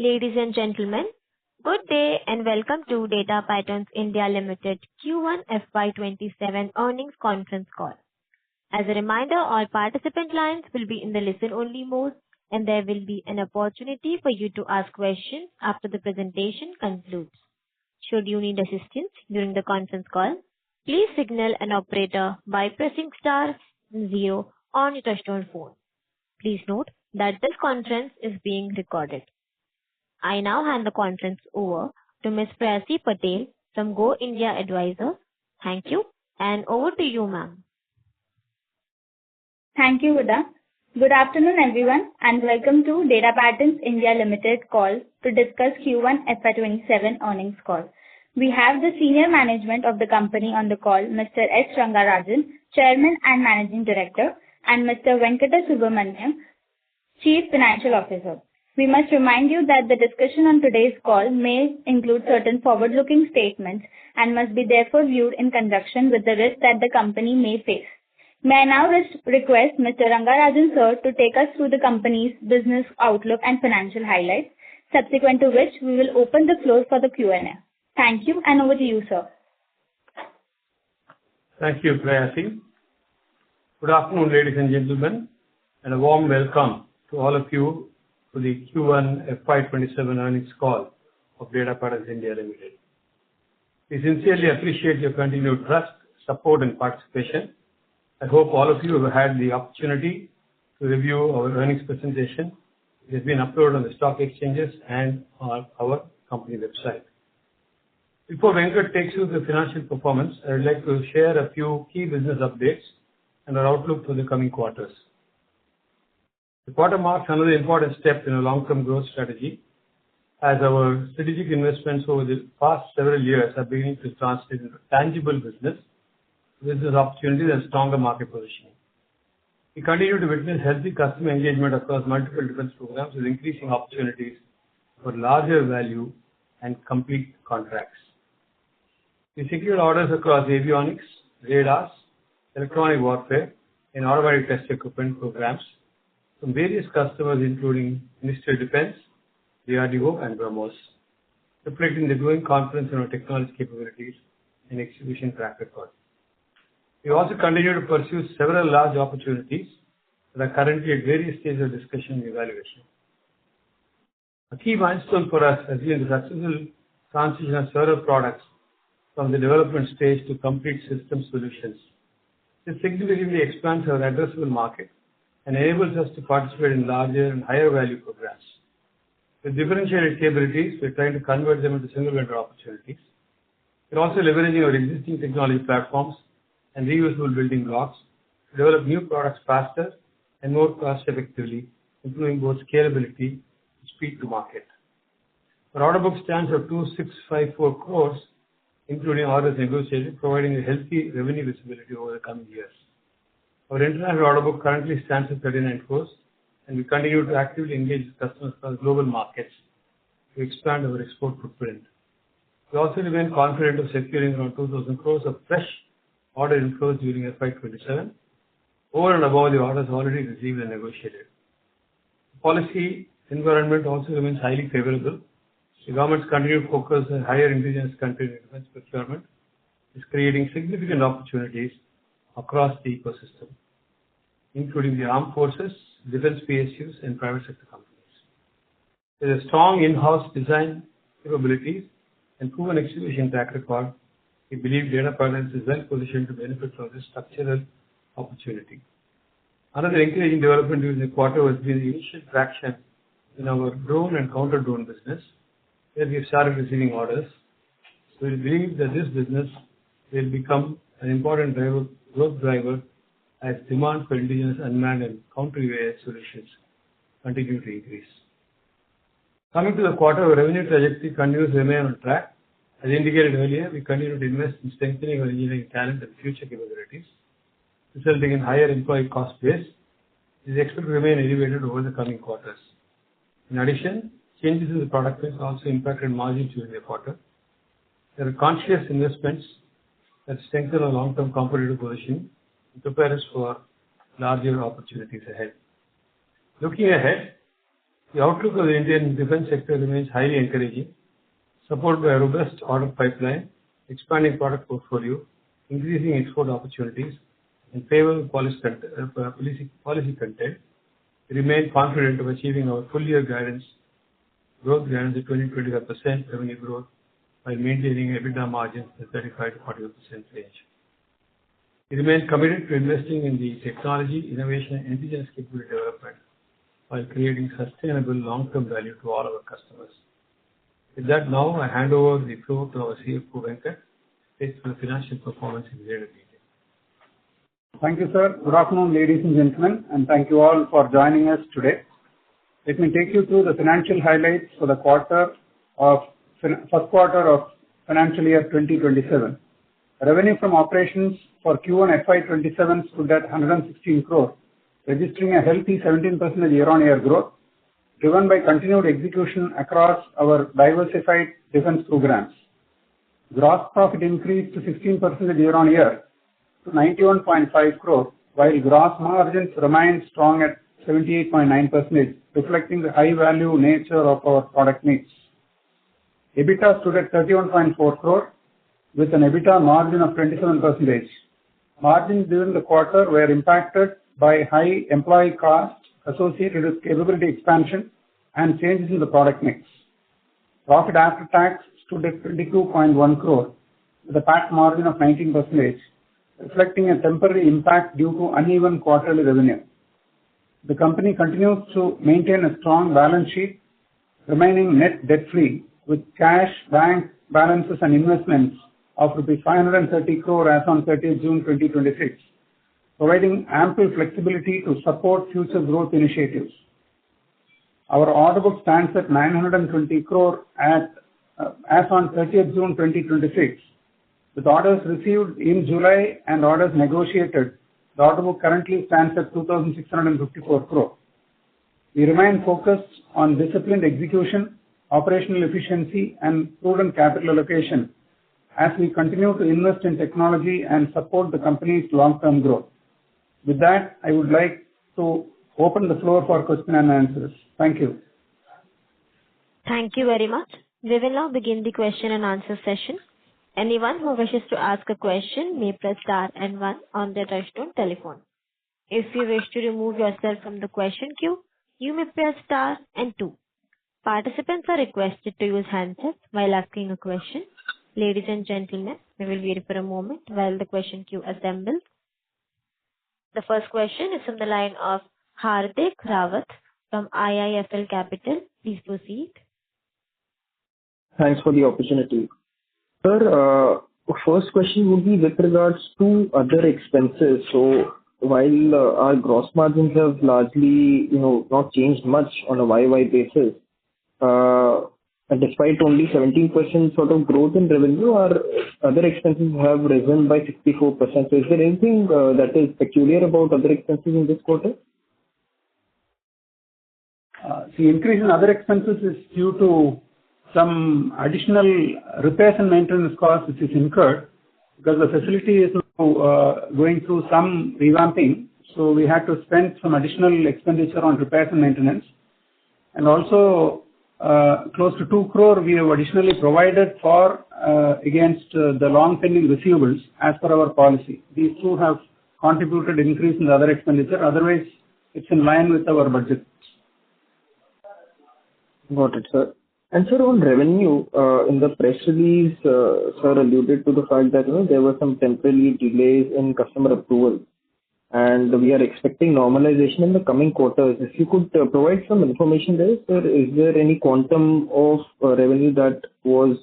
Ladies and gentlemen, good day and welcome to Data Patterns India Limited Q1FY27 earnings conference call. As a reminder, all participant lines will be in the listen-only mode, and there will be an opportunity for you to ask questions after the presentation concludes. Should you need assistance during the conference call, please signal an operator by pressing *0 on your touchtone phone. Please note that this conference is being recorded. I now hand the conference over to Ms. Prayasi Patel from Go India Advisors. Thank you, and over to you, ma'am. Thank you, Huda. Good afternoon, everyone, and welcome to Data Patterns India Limited call to discuss Q1 FY27 earnings call. We have the senior management of the company on the call, Mr. S. Rangarajan, Chairman and Managing Director, and Mr. Venkata Subramaniam, Chief Financial Officer. We must remind you that the discussion on today's call may include certain forward-looking statements and must be therefore viewed in conjunction with the risk that the company may face. May I now request Mr. Rangarajan sir to take us through the company's business outlook and financial highlights, subsequent to which we will open the floor for the Q&A. Thank you, and over to you, sir. Thank you, Prayasi. Good afternoon, ladies and gentlemen, and a warm welcome to all of you to the Q1 FY27 earnings call of Data Patterns India Limited. We sincerely appreciate your continued trust, support, and participation. I hope all of you have had the opportunity to review our earnings presentation. It has been uploaded on the stock exchanges and on our company website. Before Venkat takes you through the financial performance, I would like to share a few key business updates and our outlook for the coming quarters. The quarter marks another important step in a long-term growth strategy, as our strategic investments over the past several years are beginning to translate into tangible business opportunities and stronger market positioning. We continue to witness healthy customer engagement across multiple defense programs with increasing opportunities for larger value and complete contracts. We secured orders across avionics, radars, electronic warfare, and automatic test equipment programs from various customers including Ministry of Defense, DRDO, and BrahMos, reflecting the growing confidence in our technology capabilities and execution track record. We also continue to pursue several large opportunities that are currently at various stages of discussion and evaluation. A key milestone for us has been the successful transition of several products from the development stage to complete system solutions. This significantly expands our addressable market and enables us to participate in larger and higher value programs. With differentiated capabilities, we're trying to convert them into single vendor opportunities. We're also leveraging our existing technology platforms and reusable building blocks to develop new products faster and more cost effectively, improving both scalability and speed to market. Our order book stands at 2,654 crores, including orders negotiated, providing a healthy revenue visibility over the coming years. Our international order book currently stands at 39 crores, and we continue to actively engage with customers across global markets to expand our export footprint. We also remain confident of securing around 2,000 crores of fresh order inflows during FY27, over and above the orders already received and negotiated. The policy environment also remains highly favorable. The government's continued focus on higher indigenous content in defense procurement is creating significant opportunities across the ecosystem, including the armed forces, defense PSUs, and private sector companies. With a strong in-house design capabilities and proven execution track record, we believe Data Patterns is well positioned to benefit from this structural opportunity. Another encouraging development during the quarter has been the initial traction in our drone and counter-drone business, where we have started receiving orders. We believe that this business will become an important growth driver as demand for indigenous unmanned and counter-UAS solutions continue to increase. Coming to the quarter, our revenue trajectory continues to remain on track. As indicated earlier, we continue to invest in strengthening our engineering talent and future capabilities, resulting in higher employee cost base. This is expected to remain elevated over the coming quarters. In addition, changes in the product mix also impacted margins during the quarter. There are conscious investments that strengthen our long-term competitive position and prepare us for larger opportunities ahead. Looking ahead, The outlook of the Indian defense sector remains highly encouraging, supported by a robust order pipeline, expanding product portfolio, increasing export opportunities, and favorable policy content. We remain confident of achieving our full year growth guidance of 20-25% revenue growth while maintaining EBITDA margins in the 35-40% range. We remain committed to investing in the technology, innovation, and indigenous capability development while creating sustainable long-term value to all our customers. With that, now I hand over the floor to our CFO, Venkat, to take through the financial performance in greater detail. Thank you, sir. Good afternoon, ladies and gentlemen, and thank you all for joining us today. Let me take you through the financial highlights for the first quarter of financial year 2027. Revenue from operations for Q1FY27 stood at 116 crore, registering a healthy 17% year-on-year growth, driven by continued execution across our diversified defense programs. Gross profit increased to 16% year-on-year to 91.5 crore, while gross margins remained strong at 78.9%, reflecting the high-value nature of our product mix. EBITDA stood at 31.4 crore, with an EBITDA margin of 27%. Margins during the quarter were impacted by high employee costs associated with capability expansion and changes in the product mix. Profit after tax stood at 22.1 crore, with a PAT margin of 19%, reflecting a temporary impact due to uneven quarterly revenue. The company continues to maintain a strong balance sheet, remaining net debt-free, with cash, bank balances and investments of rupees 530 crore as on 30th June 2026, providing ample flexibility to support future growth initiatives. Our order book stands at 920 crore as on 30th June 2026. With orders received in July and orders negotiated, the order book currently stands at 2,654 crore. We remain focused on disciplined execution, operational efficiency, and prudent capital allocation as we continue to invest in technology and support the company's long-term growth. With that, I would like to open the floor for question and answers. Thank you. Thank you very much. We will now begin the question and answer session. Anyone who wishes to ask a question may press star and 1 on their touchtone telephone. If you wish to remove yourself from the question queue, you may press star and 2. Participants are requested to use handsets while asking a question. Ladies and gentlemen, we will wait for a moment while the question queue assembles. The first question is from the line of Hardik Rawat from IIFL Capital. Please proceed. Thanks for the opportunity. Sir, first question would be with regards to other expenses. So while our gross margins have largely, not changed much on a YY basis, and despite only 17% sort of growth in revenue, our other expenses have risen by 64%. So is there anything that is peculiar about other expenses in this quarter? The increase in other expenses is due to some additional repairs and maintenance costs which is incurred because the facility is going through some revamping. So we had to spend some additional expenditure on repairs and maintenance. And also close to 2 crore we have additionally provided for against the long pending receivables as per our policy. These two have contributed increase in the other expenditure. Otherwise, it's in line with our budget. Got it, sir. And sir, on revenue, in the press release, sir alluded to the fact that there were some temporary delays in customer approval, and we are expecting normalization in the coming quarters. If you could provide some information there, sir, is there any quantum of revenue that was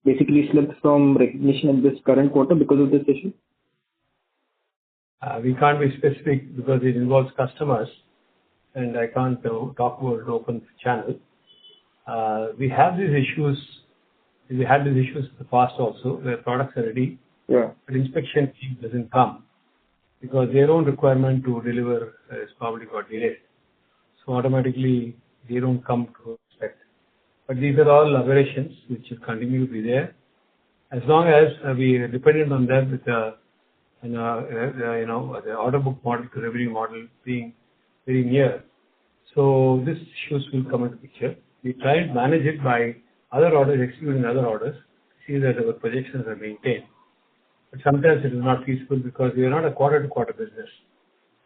basically slipped from recognition in this current quarter because of this issue? We can't be specific because it involves customers, and I can't talk about open channel. We have these issues. We had these issues in the past also, where products are ready, but inspection team doesn't come because their own requirement to deliver is probably got delayed. So automatically they don't come to inspect. But these are all aberrations which will continue to be there as long as we are dependent on them with the order book model to revenue model being very near. So this issues will come into picture. We try and manage it by other orders, executing other orders, see that our projections are maintained. But sometimes it is not feasible because we are not a quarter-to-quarter business.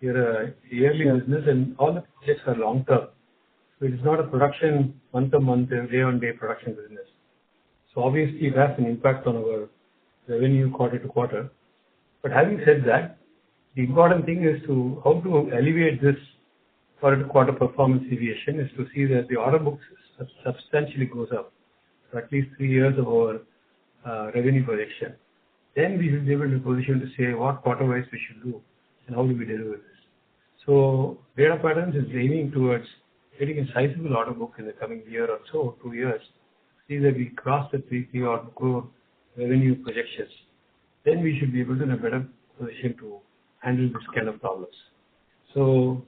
We are a yearly business and all the projects are long-term. So it is not a production month-to-month, day-on-day production business. So obviously it has an impact on our revenue quarter-to-quarter. But having said that, the important thing is to how to alleviate this quarter-to-quarter performance deviation is to see that the order book substantially goes up. So at least 3 years of our revenue projection. Then we will be able to position to say what quarter-wise we should do and how do we deliver this. So Data Patterns is aiming towards getting a sizable order book in the coming year or so, 2 years. See that we cross the 3 crore revenue projections. Then we should be able to in a better position to handle this kind of problems. So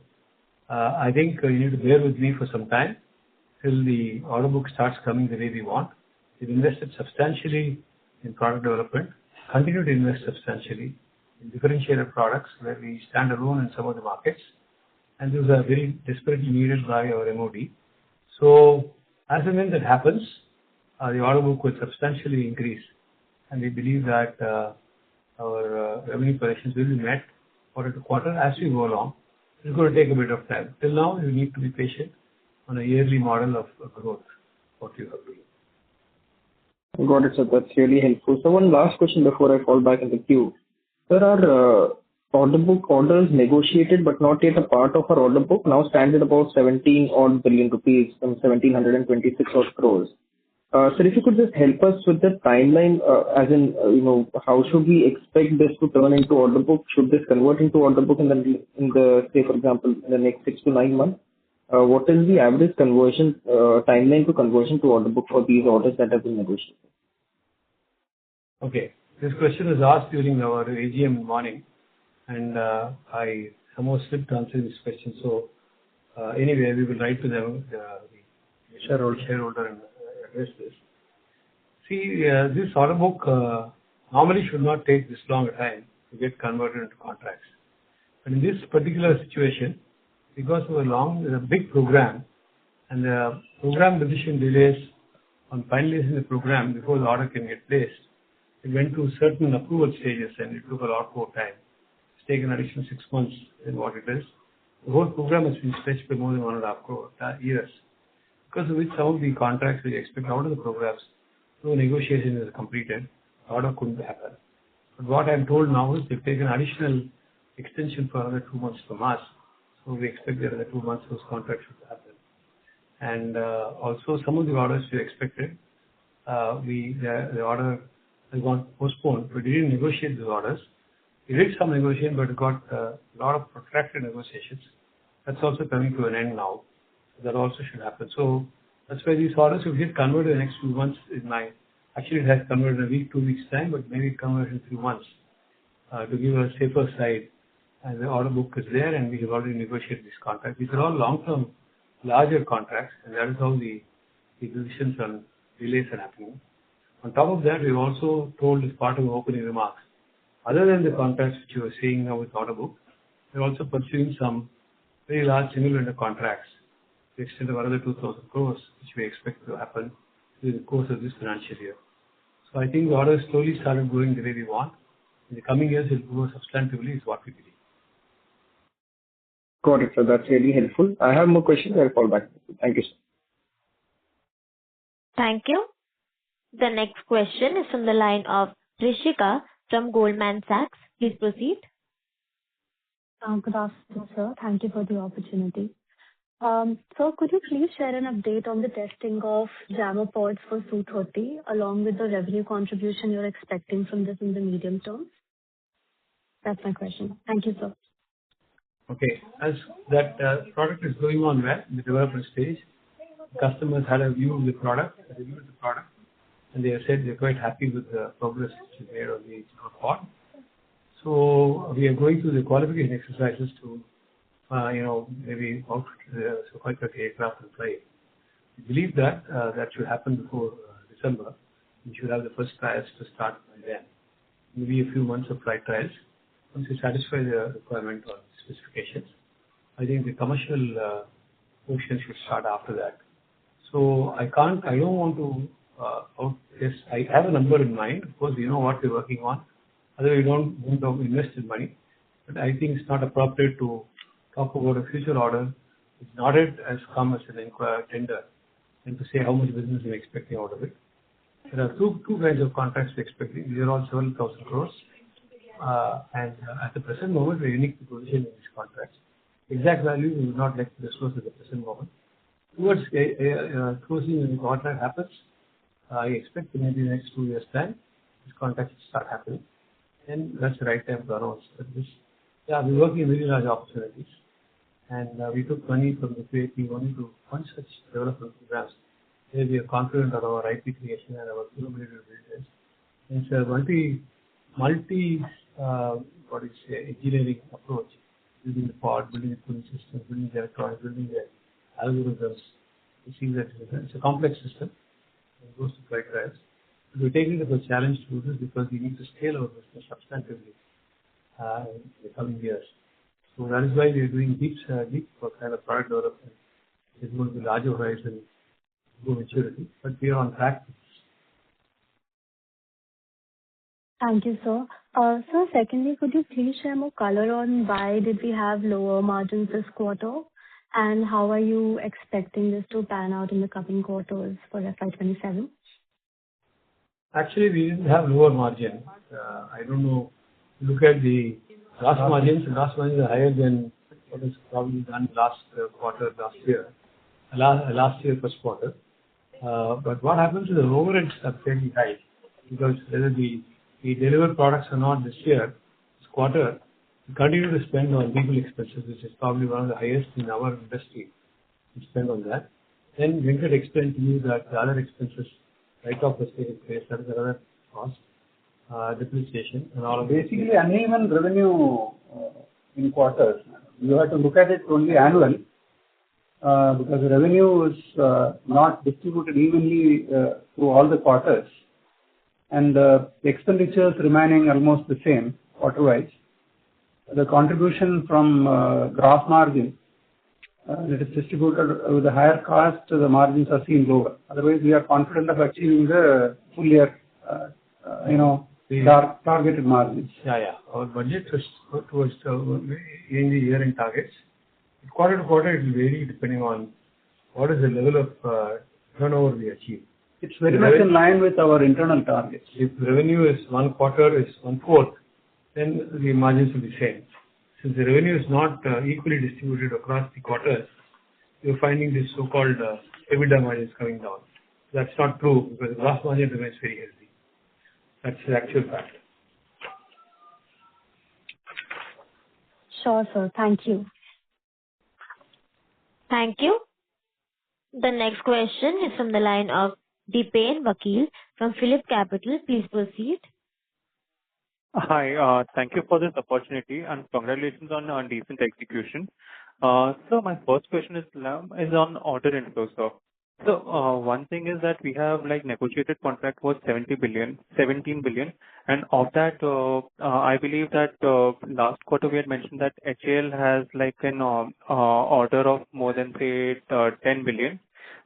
I think you need to bear with me for some time till the order book starts coming the way we want. We've invested substantially in product development, continue to invest substantially in differentiated products where we stand alone in some of the markets, and those are very desperately needed by our MOD. So as and when that happens, the order book will substantially increase, and we believe that our revenue projections will be met quarter to quarter as we go along. It's going to take a bit of time. Till now, you need to be patient on a yearly model of growth, what you have doing. Got it, sir. That's really helpful. So one last question before I fall back in the queue. There are order book orders negotiated but not yet a part of our order book now stand at about 17 odd billion rupees from 1726 odd crores. Sir, if you could just help us with the timeline, as in, how should we expect this to turn into order book? Should this convert into order book in the say, for example, in the next 6 to 9 months? What is the average conversion timeline to conversion to order book for these orders that have been negotiated? Okay. This question was asked during our AGM morning, and I somehow slipped answering this question. So anyway, we will write to them, the shareholder and address this. See, this order book normally should not take this long a time to get converted into contracts. But in this particular situation, because of a big program, and the program decision delays on finalizing the program before the order can get placed, it went through certain approval stages and it took a lot more time. It's taken an additional 6 months than what it is. The whole program has been stretched by more than 1.5 years. Because of which some of the contracts we expect out of the programs, no negotiation is completed, the order couldn't happen. But what I'm told now is they've taken additional extension for another 2 months from us. So we expect that in the 2 months those contracts should happen. And also some of the orders we expected, the order has got postponed. We didn't negotiate those orders. We did some negotiation, but it got a lot of protracted negotiations. That's also coming to an end now. That also should happen. So that's why these orders will get converted in the next few months. Actually, it has converted in a week, 2 weeks time, but maybe it converted in 3 months to give a safer side. And the order book is there, and we have already negotiated these contracts. These are all long-term, larger contracts, and that is how the decisions on delays are happening. On top of that, we've also told as part of our opening remarks, other than the contracts which you are seeing now with order book, we're also pursuing some very large single vendor contracts to the extent of another 2,000 crores, which we expect to happen during the course of this financial year. So I think the orders slowly started going the way we want. In the coming years, it will grow substantively, is what we believe. Got it, sir. That's really helpful. I have more questions. I'll call back. Thank you, sir. Thank you. The next question is from the line of Rishika from Goldman Sachs. Please proceed. Good afternoon, sir. Thank you for the opportunity. Sir, could you please share an update on the testing of jammer pods for Su-30 along with the revenue contribution you're expecting from this in the medium term? That's my question. Thank you, sir. Okay. As that product is going on well in the development stage, customers had a view of the product, and they have said they're quite happy with the progress which is made on the pod. So we are going through the qualification exercises to, maybe outfit the Sukhoi 30 aircraft and fly. We believe that that should happen before December. We should have the first trials to start by then. Maybe a few months of flight trials. Once we satisfy the requirement or specifications, I think the commercial portion should start after that. So I don't want to yes, I have a number in mind. Of course, we know what we're working on. Otherwise, we don't want to invest in money. But I think it's not appropriate to talk about a future order. It's not it has come as an tender and to say how much business we're expecting out of it. There are two kinds of contracts we're expecting. These are all several thousand crores. At the present moment, we're uniquely positioned in these contracts. Exact value we would not like to disclose at the present moment. Towards closing when the contract happens, I expect maybe in the next 2 years' time, this contract will start happening. And that's the right time to announce that this. Yeah, we're working in very large opportunities. And we took money from the QAP only to fund such development programs where we are confident of our IP creation and our capability to build this. It's a engineering approach, building the pod, building the cooling system, building the electronics, building the algorithms. You see that it's a complex system. It goes to flight trials. We're taking it as a challenge to do this because we need to scale our business substantively in the coming years. So that is why we are doing deep kind of product development. It's going to be larger horizon, go maturity, but we are on track. Thank you, sir. Sir, secondly, could you please share more color on why did we have lower margins this quarter, and how are you expecting this to pan out in the coming quarters for FY27? Actually, we didn't have lower margin. I don't know. Look at the gross margins. Gross margins are higher than what is probably done last year first quarter. But what happens is the overheads are fairly high because whether we deliver products or not this quarter, we continue to spend on legal expenses, which is probably one of the highest in our industry. We spend on that. Then Venkat explained to you that the other expenses, write-off was taking place, that is another cost, depreciation and all of that. Basically, uneven revenue in quarters. You have to look at it only annual because the revenue is not distributed evenly through all the quarters, and the expenditures remaining almost the same quarter-wise. The contribution from gross margin that is distributed with a higher cost, the margins are seen lower. Otherwise, we are confident of achieving the full year, targeted margins. Our budget was towards in the year-end targets. Quarter to quarter, it will vary depending on what is the level of turnover we achieve. It's very much in line with our internal targets. If revenue is one quarter is 1/4, then the margins will be same. Since the revenue is not equally distributed across the quarters, you're finding this so-called EBITDA margins coming down. That's not true because the gross margin remains very healthy. That's the actual fact. Sure, sir. Thank you. Thank you. The next question is from the line of Dipen Vakil from Phillip Capital. Please proceed. Hi, thank you for this opportunity and congratulations on decent execution. So my first question is on order inflow, sir. So one thing is that we have negotiated contract worth 17 billion, and of that, I believe that last quarter we had mentioned that HAL has an order of more than say 10 billion.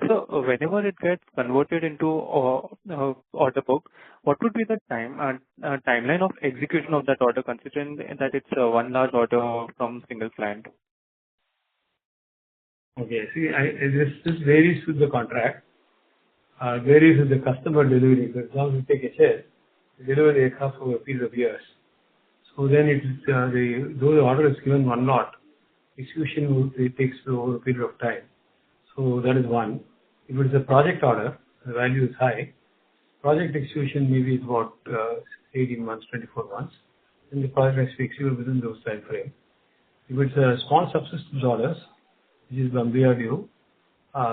So whenever it gets converted into order book, what would be the timeline of execution of that order, considering that it's one large order from single client? Okay, see, this varies with the contract, varies with the customer delivery. For example, we take HAL, we deliver the aircraft over a period of years. So then though the order is given one lot, execution takes over a period of time. So that is one. If it is a project order, the value is high. Project execution maybe is about 18 months, 24 months. Then the project has to be executed within those time frame. If it's a small subsystems orders, which is from DRDO,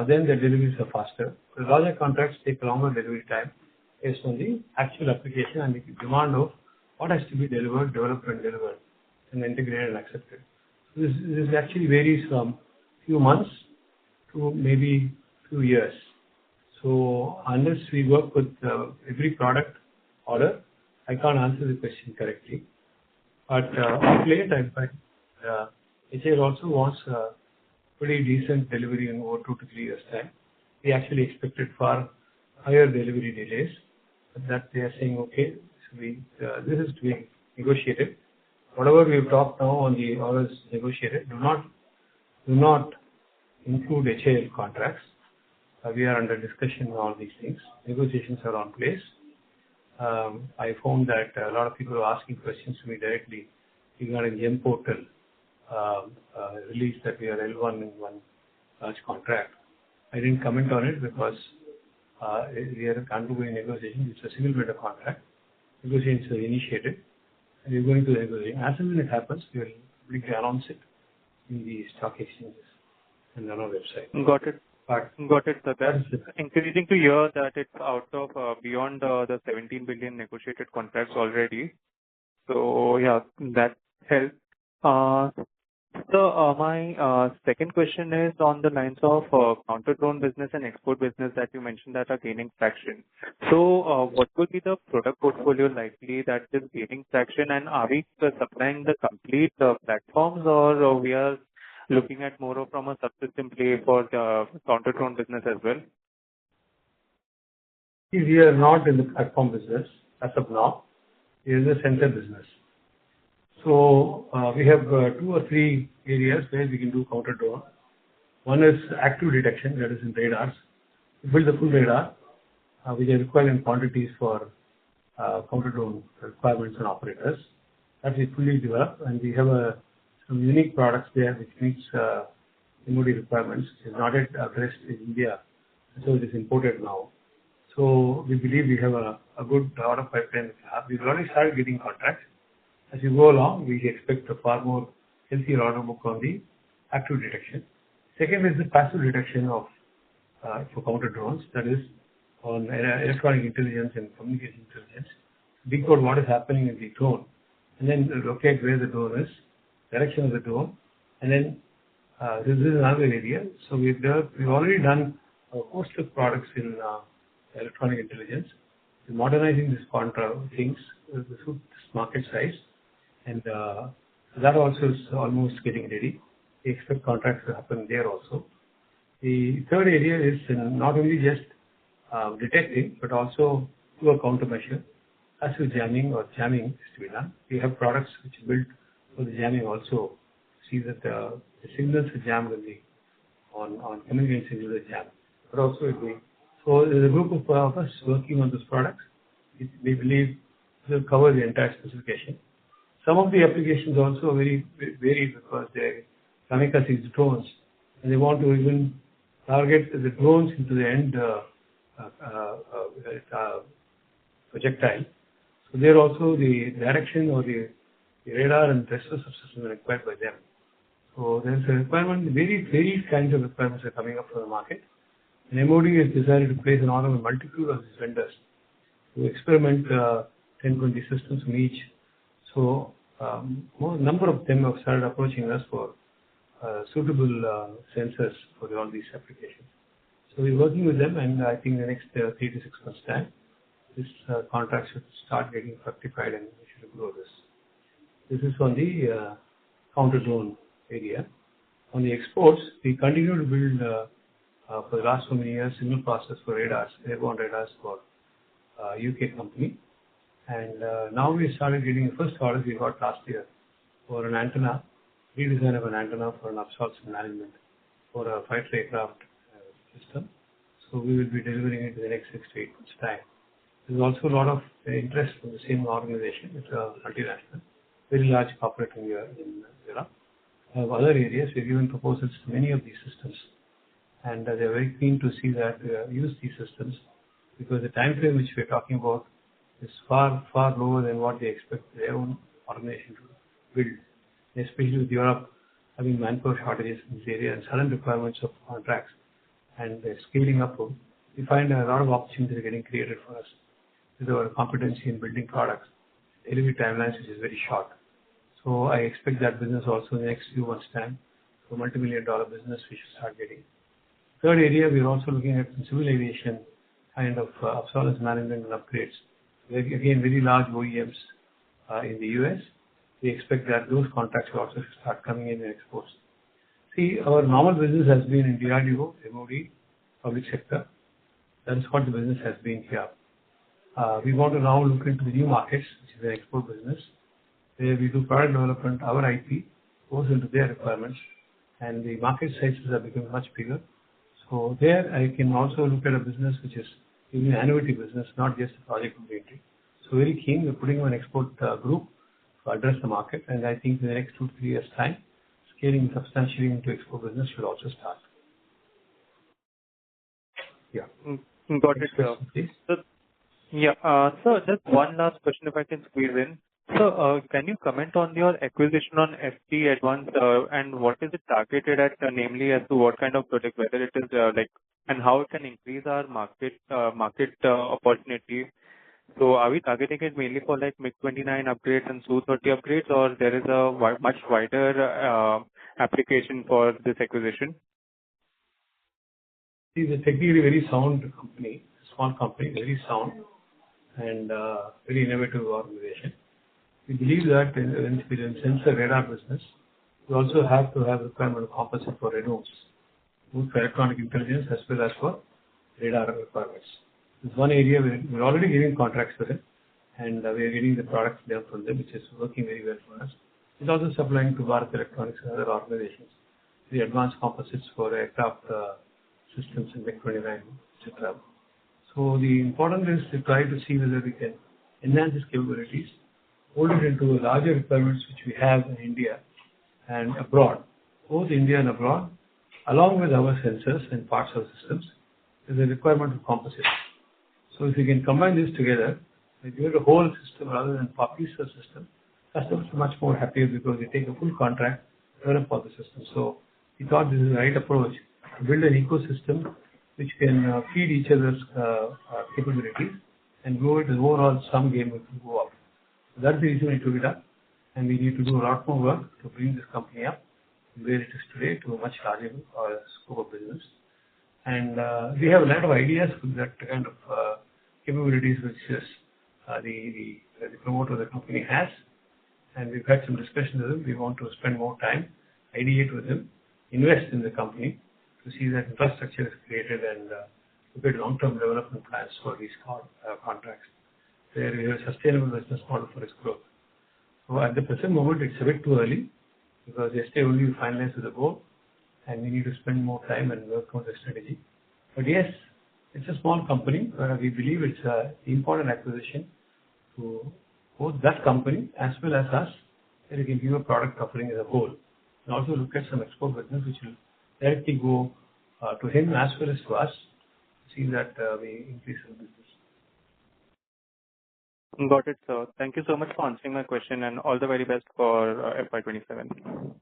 then the deliveries are faster. The larger contracts take longer delivery time based on the actual application and the demand of what has to be delivered, developed and delivered, and integrated and accepted. So this actually varies from few months to maybe few years. So unless we work with every product order, I can't answer the question correctly. But of late, in fact, HAL also wants pretty decent delivery in over 2 to 3 years' time. We actually expected far higher delivery delays, but that they are saying, okay, so this is to be negotiated. Whatever we have talked now on the orders negotiated do not include HAL contracts. We are under discussion on all these things. Negotiations are on place. I found that a lot of people are asking questions to me directly regarding GEM portal release that we are L1 in one large contract. I didn't comment on it because we are undergoing negotiations. It's a single vendor contract. Negotiations are initiated, and we're going to the negotiation. As and when it happens, we will publicly announce it in the stock exchanges and on our website. Got it. But Got it, sir. That's encouraging to hear that it's out of beyond the 17 billion negotiated contracts already. So yeah, that helps. So my second question is on the lines of counter drone business and export business that you mentioned that are gaining traction. So what would be the product portfolio likely that is gaining traction, and are we supplying the complete platforms, or we are looking at more of from a subsystem play for the counter drone business as well? we are not in the platform business as of now. We are in the sensor business. So we have 2 or 3 areas where we can do counter drone. One is active detection, that is in radars. We build the full radar, which are required in quantities for counter drone requirements and operators. That is fully developed, and we have some unique products there which meets MOD requirements. It is not yet addressed in India, so it is imported now. So we believe we have a good order pipeline. We've already started getting contracts. As we go along, we expect a far more healthier order book on the active detection. Second is the passive detection of for counter drones, that is on electronic intelligence and communication intelligence. Decode what is happening in the drone, and then locate where the drone is, direction of the drone, and then this is another area. So we've already done a host of products in electronic intelligence. We're modernizing this contra things to suit this market size, and that also is almost getting ready. We expect contracts to happen there also. The third area is not only just detecting, but also do a countermeasure. Passive jamming or jamming is to be done. We have products which are built for the jamming also. See that the signals are jammed on communication signals are jammed, but also so there's a group of us working on those products. We believe will cover the entire specification. Some of the applications also very varied because they're kamikaze drones, and they want to even target the drones into the end projectile. So there also the direction or the radar and rest of the subsystem are required by them. So there's a requirement, varied kinds of requirements are coming up from the market. And MOD has decided to place an order on multitude of these vendors to experiment 10-20 systems from each. So a number of them have started approaching us for suitable sensors for all these applications. So we're working with them, and I think in the next 3 to 6 months' time, this contract should start getting fructified, and we should grow this. This is on the counter drone area. On the exports, we continue to build for the last so many years single process for radars, airborne radars for UK company. And now we started getting the first orders we got last year for an antenna, redesign of an antenna for an absorption management for a fighter aircraft system. So we will be delivering it in the next 6 to 8 months' time. There's also a lot of interest from the same organization. It's a multinational, very large corporate in Europe. Other areas, we've given proposals to many of these systems, and they're very keen to see that we use these systems, because the time frame which we're talking about is far lower than what they expect their own organization to build, especially with Europe having manpower shortages in this area and sudden requirements of contracts and scaling up. We find a lot of opportunities are getting created for us with our competency in building products, delivery timelines which is very short. So I expect that business also in the next few months' time, for multi-million-dollar business we should start getting. Third area, we are also looking at civil aviation kind of obsolescence management and upgrades. Again, very large OEMs in the US. We expect that those contracts will also start coming in exports. See, our normal business has been in DRDO, MOD, public sector. That is what the business has been here. We want to now look into the new markets, which is the export business, where we do product development. Our IP goes into their requirements, and the market sizes are becoming much bigger. So there, I can also look at a business which is an annuity business, not just a project oriented. So very keen. We're putting on an export group to address the market, and I think in the next 2 to 3 years' time, scaling substantially into export business should also start. Yeah. Got it, sir. So, yeah. So just one last question, if I can squeeze in. So, can you comment on your acquisition on FT Advance, and what is it targeted at, namely as to what kind of project, whether it is and how it can increase our market opportunity? So, are we targeting it mainly for MiG-29 upgrades and Su-30 upgrades, or there is a much wider application for this acquisition? See, it's a technically very sound company, small company, very sound and very innovative organization. We believe that in sensor radar business, we also have to have requirement of composite for redomes, both for electronic intelligence as well as for radar requirements. This is one area where we're already giving contracts for it, and we are getting the products there from them, which is working very well for us. It's also supplying to Bharat Electronics and other organizations the advanced composites for aircraft systems in MiG-29, etc. So the important is to try to see whether we can enhance these capabilities, hold it into larger requirements which we have in India and abroad, both India and abroad, along with our sensors and parts of systems, is a requirement of composites. So if we can combine this together, we give it a whole system rather than piece of system, customers are much more happier because they take a full contract develop for the system. So we thought this is the right approach to build an ecosystem which can feed each other's capabilities and grow it as overall some game which will go up. So that's the reason we took it up, and we need to do a lot more work to bring this company up from where it is today to a much larger scope of business. And we have a lot of ideas with that kind of capabilities which is the promoter of the company has, and we've had some discussions with them. We want to spend more time, ideate with them, invest in the company to see that infrastructure is created and look at long-term development plans for these contracts. Where we have a sustainable business model for its growth. So at the present moment, it's a bit too early because yesterday only we finalized with the board, and we need to spend more time and work on the strategy. But yes, it's a small company. We believe it's an important acquisition to both that company as well as us, where we can give a product offering as a whole. And also look at some export business which will directly go to him as well as to us to see that we increase our business. Got it, sir. Thank you so much for answering my question, and all the very best for FY27.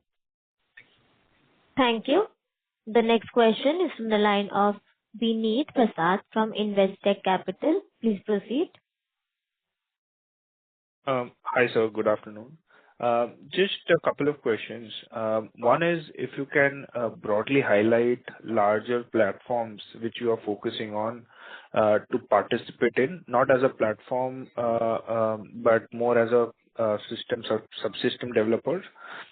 Thank you. The next question is from the line of Vineet Prasad from Investec Capital. Please proceed. Hi, sir. Good afternoon. Just a couple of questions. One is if you can broadly highlight larger platforms which you are focusing on to participate in, not as a platform, but more as a systems or subsystem developers,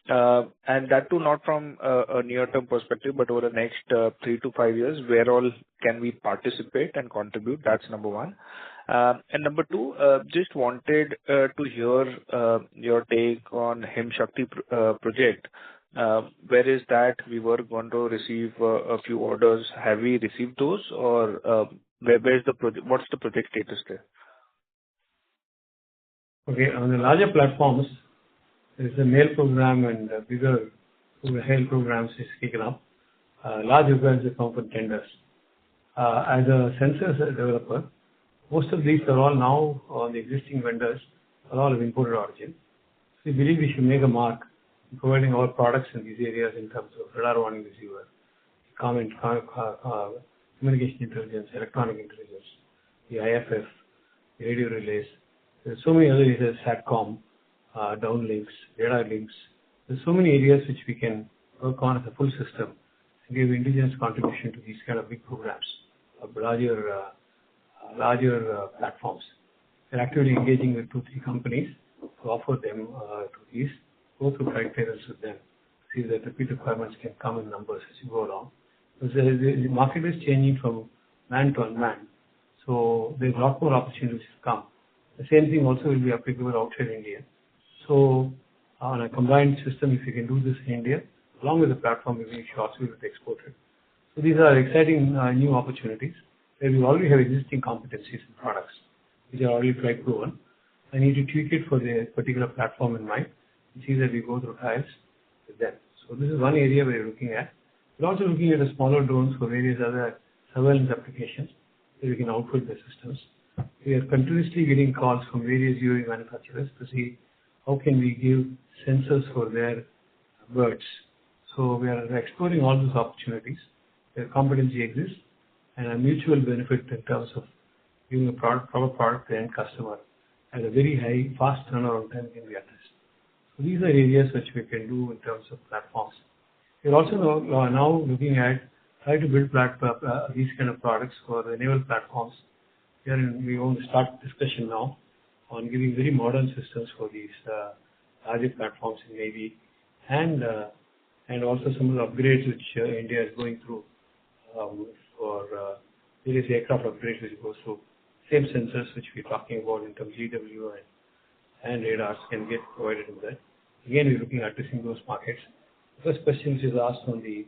and that too not from a near-term perspective, but over the next 3 to 5 years, where all can we participate and contribute? That's number one. And number two, just wanted to hear your take on Himshakti project. Where is that? We were going to receive a few orders. Have we received those, or where's the project? What's the project status there? Okay, on the larger platforms, there is a MAIL program and bigger HAIL programs is taken up. Large events come for tenders. As a sensors developer, most of these are all now on the existing vendors, are all of imported origin. So we believe we should make a mark in providing our products in these areas in terms of radar warning receiver, communication intelligence, electronic intelligence, the IFF, the radio relays. There's so many other areas, SATCOM, downlinks, radar links. There's so many areas which we can work on as a full system and give indigenous contribution to these kind of big programs of larger platforms. We're actively engaging with 2-3 companies to offer them to these, go through flight trials with them, see that repeat requirements can come in numbers as you go along. Because the market is changing from man to unmanned, so there's a lot more opportunities to come. The same thing also will be applicable outside India. So on a combined system, if you can do this in India, along with the platform, we should also be able to export it. So these are exciting new opportunities where we already have existing competencies and products, which are already quite proven. I need to tweak it for the particular platform in mind and see that we go through trials with them. So this is one area we're looking at. We're also looking at a smaller drones for various other surveillance applications where we can output the systems. We are continuously getting calls from various UAV manufacturers to see how can we give sensors for their birds. So we are exploring all those opportunities where competency exists and a mutual benefit in terms of giving a proper product to the end customer at a very high, fast turnaround time can be addressed. So these are areas which we can do in terms of platforms. We're also now looking at how to build these kind of products for the naval platforms. We want to start discussion now on giving very modern systems for these larger platforms in Navy and also some of the upgrades which India is going through for various aircraft upgrades which goes through. Same sensors which we're talking about in terms of GW and radars can get provided in that. Again, we're looking at addressing those markets. The first question which is asked on the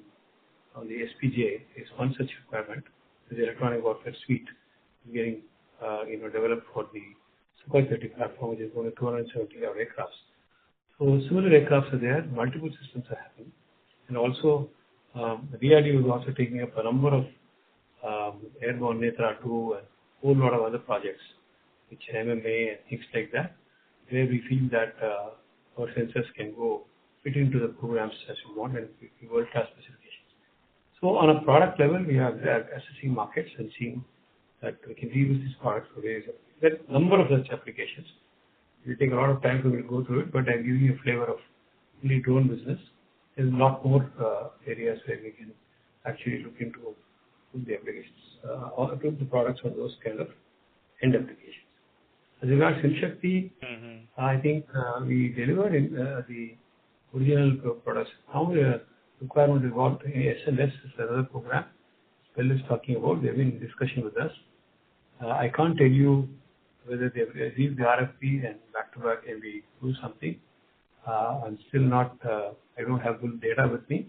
SPJ is one such requirement, the electronic warfare suite getting developed for the Sukhoi 30 platform, which is going to 270 aircrafts. So similar aircrafts are there, multiple systems are happening, and also the DRDO is also taking up a number of airborne Netra 2 and a whole lot of other projects, which MMA and things like that, where we feel that our sensors can go fit into the programs as we want and world-class specifications. So on a product level, we are assessing markets and seeing that we can reuse these products for various applications. There are a number of such applications. It will take a lot of time to go through it, but I'm giving you a flavor of only drone business. There's a lot more areas where we can actually look into the applications or improve the products for those kind of end applications. As regards Shakti, I think we delivered in the original products. Now the requirement is what SLS is another program. Spell is talking about. They've been in discussion with us. I can't tell you whether they've received the RFP and back to back and we do something. I'm still not, I don't have full data with me.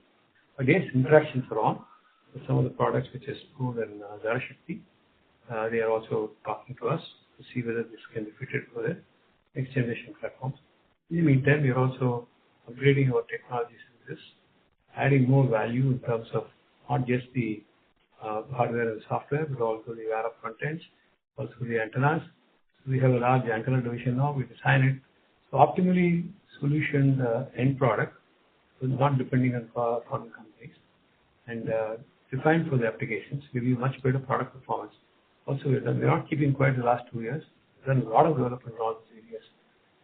But yes, interactions are on with some of the products which is proved in Shakti. They are also talking to us to see whether this can be fitted for the next generation platforms. In the meantime, we are also upgrading our technologies in this, adding more value in terms of not just the hardware and software, but also the RF contents, also the antennas. So we have a large antenna division now. We design it. So optimally solutioned end product, so not depending on foreign companies, and defined for the applications, give you much better product performance. Also, we're not keeping quiet the last 2 years. We've done a lot of development in all these areas.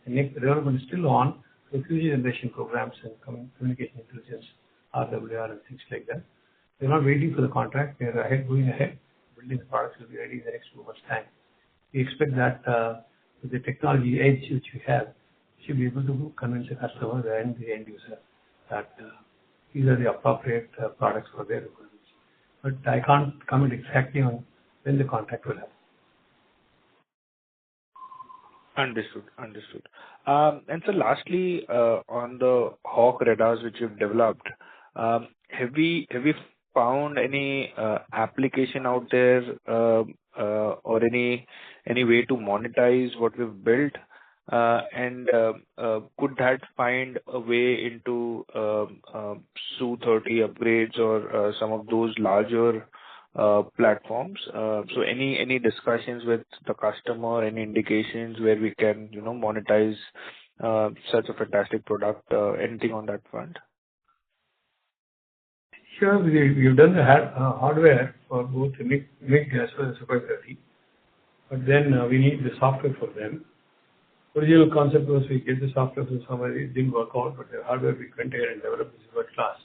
And the development is still on for future generation programs and communication intelligence, RWR and things like that. We're not waiting for the contract. We're going ahead. Building the products will be ready in the next 2 months' time. We expect that with the technology edge which we have, we should be able to convince the customer and the end user that these are the appropriate products for their requirements. But I can't comment exactly on when the contract will happen. Understood. And so lastly, on the Hawk radars which you've developed, have we found any application out there or any way to monetize what we've built? And could that find a way into Su-30 upgrades or some of those larger platforms? So any discussions with the customer, any indications where we can monetize such a fantastic product? Anything on that front? Sure, we've done the hardware for both the MiG as well as Sukhoi 30, but then we need the software for them. Original concept was we get the software from somebody, it didn't work out, but the hardware we went ahead and developed is world class.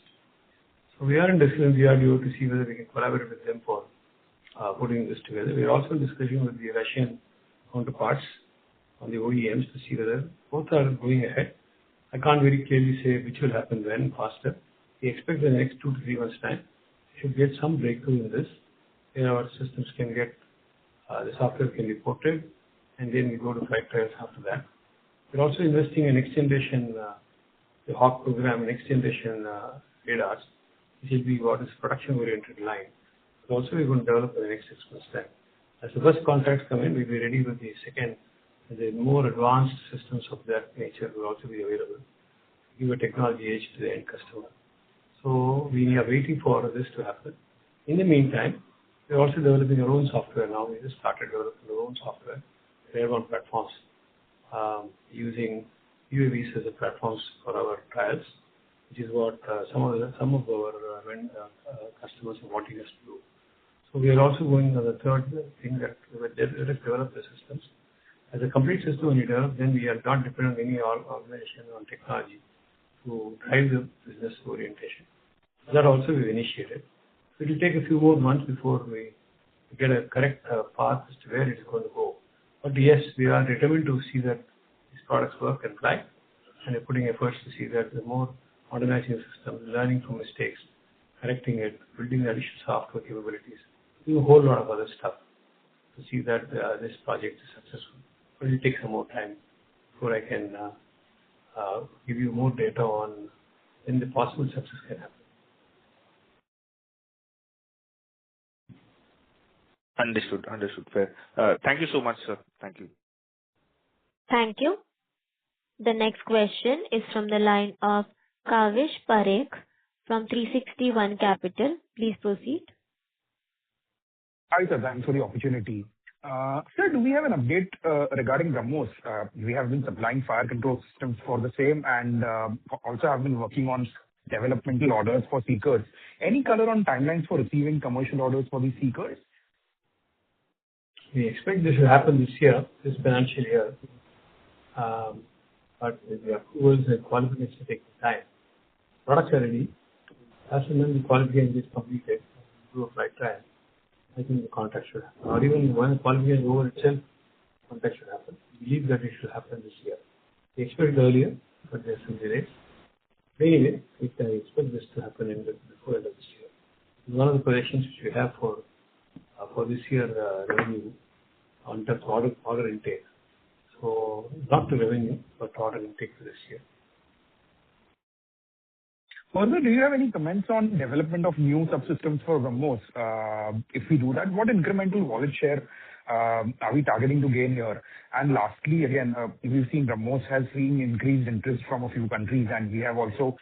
So we are in discussion with DRDO to see whether we can collaborate with them for putting this together. We are also in discussion with the Russian counterparts on the OEMs to see whether both are going ahead. I can't very clearly say which will happen when faster. We expect in the next 2 to 3 months' time, we should get some breakthrough in this, where our systems can get, the software can be ported, and then we go to flight trials after that. We're also investing in next generation, the Hawk program, next generation radars, which will be what is production-oriented line. But also we're going to develop in the next 6 months' time. As the first contracts come in, we'll be ready with the second. The more advanced systems of that nature will also be available to give a technology edge to the end customer. So we are waiting for this to happen. In the meantime, we're also developing our own software now. We just started developing our own software, airborne platforms, using UAVs as a platforms for our trials, which is what some of our customers are wanting us to do. So we are also going on the third thing that let us develop the systems. As a complete system when you develop, then we are not dependent on any organization or technology to drive the business orientation. That also we've initiated. It will take a few more months before we get a correct path as to where it's going to go. But yes, we are determined to see that these products work and fly, and we're putting efforts to see that the more modernizing the system, learning from mistakes, correcting it, building additional software capabilities, do a whole lot of other stuff to see that this project is successful. But it will take some more time before I can give you more data on when the possible success can happen. Understood. Fair. Thank you so much, sir. Thank you. Thank you. The next question is from the line of Kavish Parekh from 361 Capital. Please proceed. Hi, sir. Thanks for the opportunity. Sir, do we have an update regarding BrahMos? We have been supplying fire control systems for the same and also have been working on developmental orders for seekers. Any color on timelines for receiving commercial orders for these seekers? We expect this will happen this year, this financial year. But the approvals and qualifications take time. Products are ready. As soon as the qualification is completed, do a flight trial, I think the contract should happen. Or even when the qualification is over itself, contract should happen. We believe that it should happen this year. We expect earlier, but there's some delays. Anyway, we can expect this to happen before the end of this year. It's one of the projections which we have for this year revenue on terms of order intake. So not the revenue, but order intake for this year. Further, do you have any comments on development of new subsystems for BrahMos? If we do that, what incremental wallet share are we targeting to gain here? And lastly, again, we've seen BrahMos has seen increased interest from a few countries, and we have also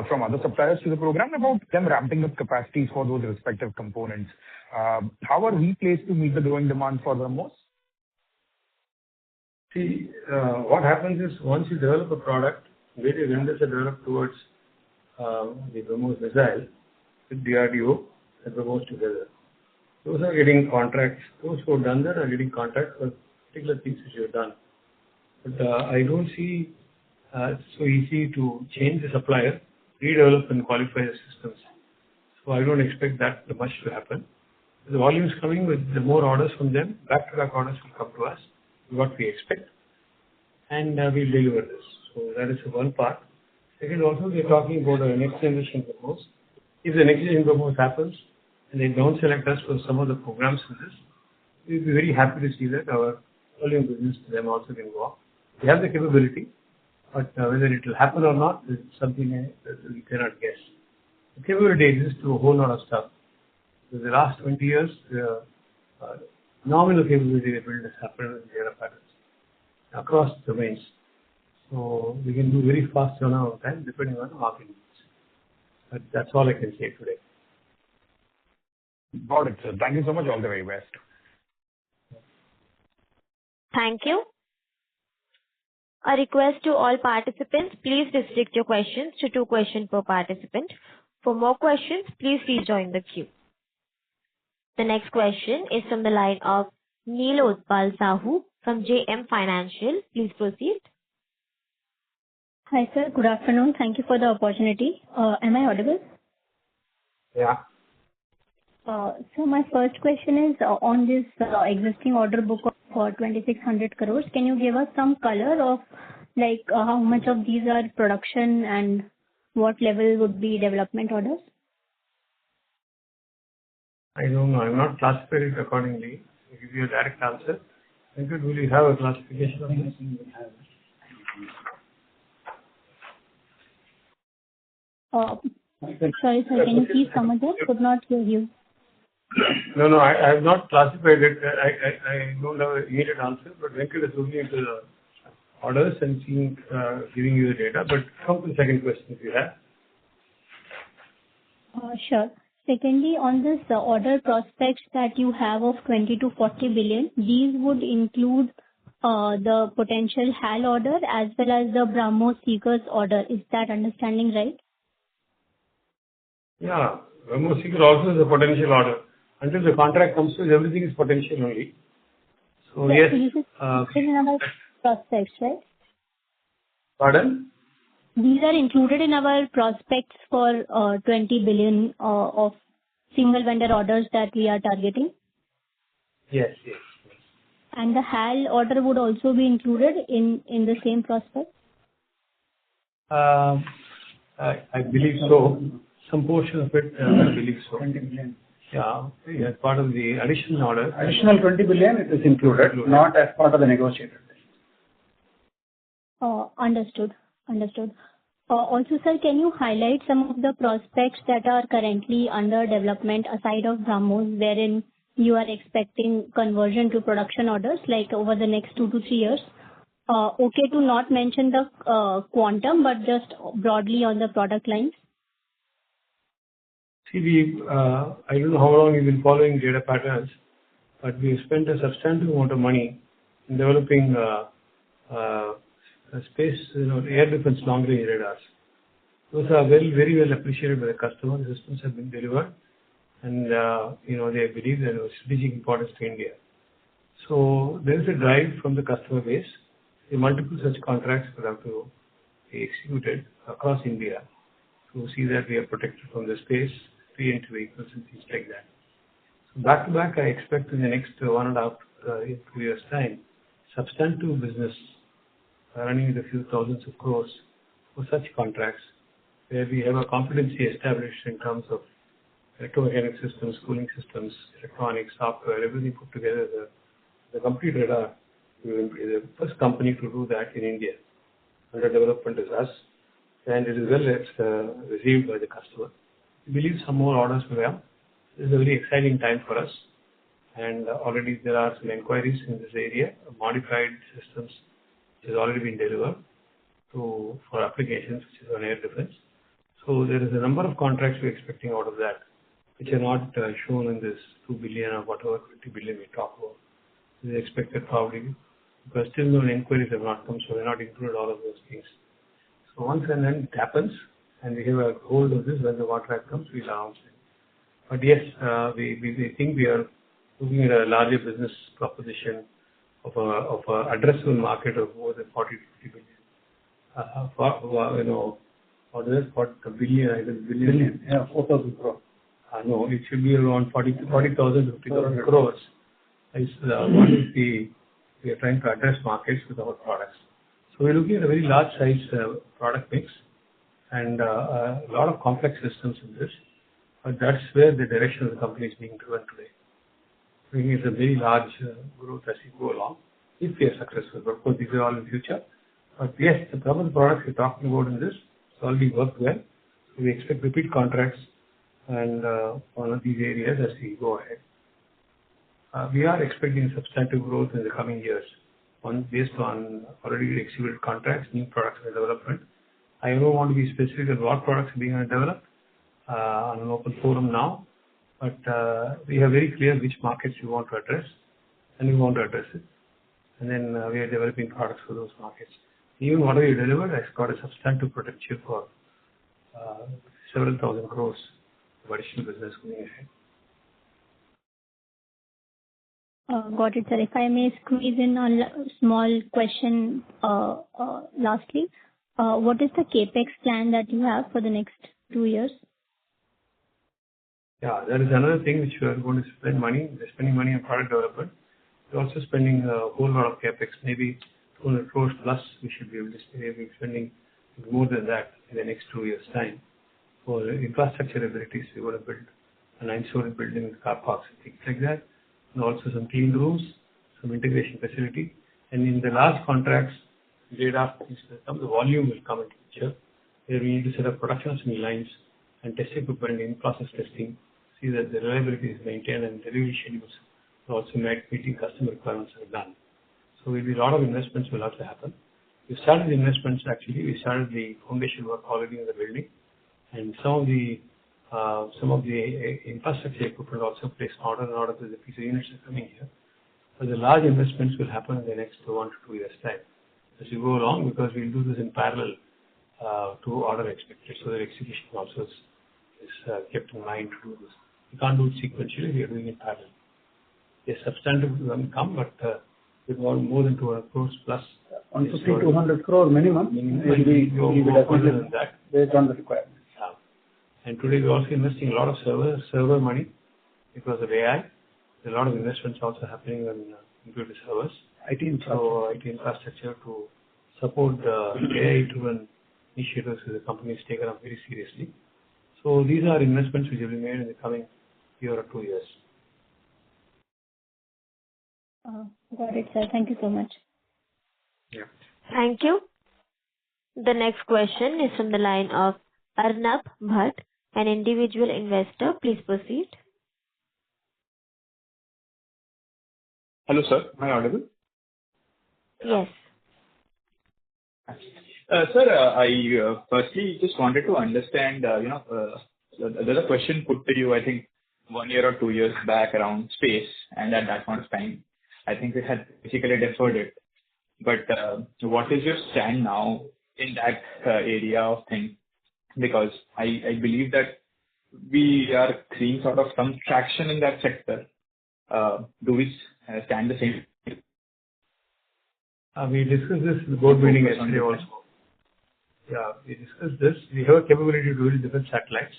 from other suppliers to the program about them ramping up capacities for those respective components. How are we placed to meet the growing demand for BrahMos? See, what happens is once you develop a product, various vendors are developed towards the BrahMos missile with DRDO and BrahMos together. Those are getting contracts. Those who have done that are getting contracts for particular things which you have done. But I don't see it's so easy to change the supplier, redevelop and qualify the systems. So I don't expect that much to happen. The volume is coming with the more orders from them. Back-to-back orders will come to us, what we expect, and we'll deliver this. So that is one part. Second, also they're talking about a next generation BrahMos. If the next generation BrahMos happens and they don't select us for some of the programs in this, we'll be very happy to see that our volume business to them also can go up. We have the capability, but whether it will happen or not is something that we cannot guess. The capability exists to a whole lot of stuff. In the last 20 years, nominal capability they build has happened in data patterns across domains. So we can do very fast turnaround of time depending on the market needs. But that's all I can say today. Got it, sir. Thank you so much. All the very best. Thank you. A request to all participants, please restrict your questions to 2 questions per participant. For more questions, please rejoin the queue. The next question is from the line of Neelotpal Sahu from JM Financial. Please proceed. Hi, sir. Good afternoon. Thank you for the opportunity. Am I audible? Yeah. So my first question is on this existing order book of 2,600 crores. Can you give us some color of Like how much of these are production and what level would be development orders? I don't know. I'm not classified it accordingly. I'll give you a direct answer. Venkat, will you have a classification of this? Sorry, sir, can you please come again? Could not hear you. No, I have not classified it. I don't have an immediate answer, but Venkat is looking into the orders and seeing, giving you the data. But come to the second question if you have. Sure. Secondly, on this order prospects that you have of 20 to 40 billion, these would include the potential HAL order as well as the BrahMos Seekers order. Is that understanding right? Yeah, BrahMos Seeker also is a potential order. Until the contract comes through, everything is potential only. So yes. So this is included in our prospects, right? Pardon? These are included in our prospects for 20 billion of single vendor orders that we are targeting. Yes. And the HAL order would also be included in the same prospect? I believe so. Some portion of it, I believe so. 20 billion. Yeah, as part of the additional order. Additional 20 billion, it is included, not as part of the negotiated. Understood. Also, sir, can you highlight some of the prospects that are currently under development aside of BrahMos, wherein you are expecting conversion to production orders, like over the next 2 to 3 years? Okay to not mention the quantum, but just broadly on the product lines. See, I don't know how long you've been following data patterns, but we've spent a substantial amount of money in developing space, air defense long-range radars. Those are very well appreciated by the customer. The systems have been delivered, and they believe there is strategic importance to India. So there is a drive from the customer base. The multiple such contracts will have to be executed across India to see that we are protected from the space, pre-entry vehicles and things like that. So back to back, I expect in the next 1.5 to 2 years' time, substantive business running with a few thousands of crores for such contracts, where we have a competency established in terms of electromechanic systems, cooling systems, electronics, software, everything put together. The complete radar. We will be the first company to do that in India. Under development is us, and it is well received by the customer. We believe some more orders will come. This is a very exciting time for us, and already there are some inquiries in this area. Modified systems which has already been delivered for applications which is on air defense. So there is a number of contracts we're expecting out of that, which are not shown in this 2 billion or whatever 20 billion we talk about. This is expected probably, because still no inquiries have not come, so we're not included all of those things. So once and then it happens, and we have a hold of this, when the contract comes, we'll announce it. But yes, we think we are looking at a larger business proposition of a addressable market of more than 40 to 50 billion. What is it? 40 billion, I guess, billion. Yeah, 4,000 crores. No, it should be around 40,000, 50,000 crores. Is what is we are trying to address markets with our products. So we're looking at a very large size product mix and a lot of complex systems in this. But that's where the direction of the company is being driven today. I think it's a very large growth as we go along, if we are successful. But of course, these are all in the future. But yes, the common products we're talking about in this has already worked well. So we expect repeat contracts and one of these areas as we go ahead. We are expecting substantive growth in the coming years, based on already executed contracts, new products in development. I don't want to be specific on what products are being developed on an open forum now, but we are very clear which markets we want to address, and we want to address it. And then we are developing products for those markets. Even whatever you delivered has got a substantive potential for several thousand crores of additional business going ahead. Got it, sir. If I may squeeze in a small question lastly. What is the CapEx plan that you have for the next 2 years? Yeah, that is another thing which we are going to spend money. We're spending money on product development. We're also spending a whole lot of CapEx, maybe 200 crores plus, we should be able to be spending more than that in the next 2 years' time for infrastructure abilities. We want to build a 9-story building with car parks and things like that, and also some clean rooms, some integration facility. And in the large contracts, data, the volume will come into picture, where we need to set up production assembly lines and test equipment in process testing, see that the reliability is maintained and delivery schedules are also meeting customer requirements are done. So will be a lot of investments will have to happen. We started the investments actually. We started the foundation work already in the building, and some of the infrastructure equipment also placed order in order to the piece of units are coming here. But the large investments will happen in the next 1 to 2 years time as we go along, because we'll do this in parallel to order expected, so that execution also is kept in mind to do this. We can't do it sequentially. We are doing it parallel. Yes, substantive will come, but with more than 200 crores plus. 150 to 200 crore minimum. Will be definitely that based on the requirements. Yeah. And today we're also investing a lot of server money because of AI. There's a lot of investments also happening on computer servers. IT infrastructure to support the AI-driven initiatives that the company has taken up very seriously. So these are investments which will be made in the coming year or 2 years. Got it, sir. Thank you so much. Yeah. Thank you. The next question is from the line of Arnab Bhatt, an individual investor. Please proceed. Hello, sir. Am I audible? Yes. Sir, I firstly just wanted to understand, there's a question put to you, I think, 1 year or 2 years back around space, and at that point of time, I think we had basically deferred it. But what is your stand now in that area of things? Because I believe that we are seeing sort of some traction in that sector. Do we stand the same? We discussed this in the board meeting yesterday also. Yeah, we discussed this. We have a capability to build different satellites,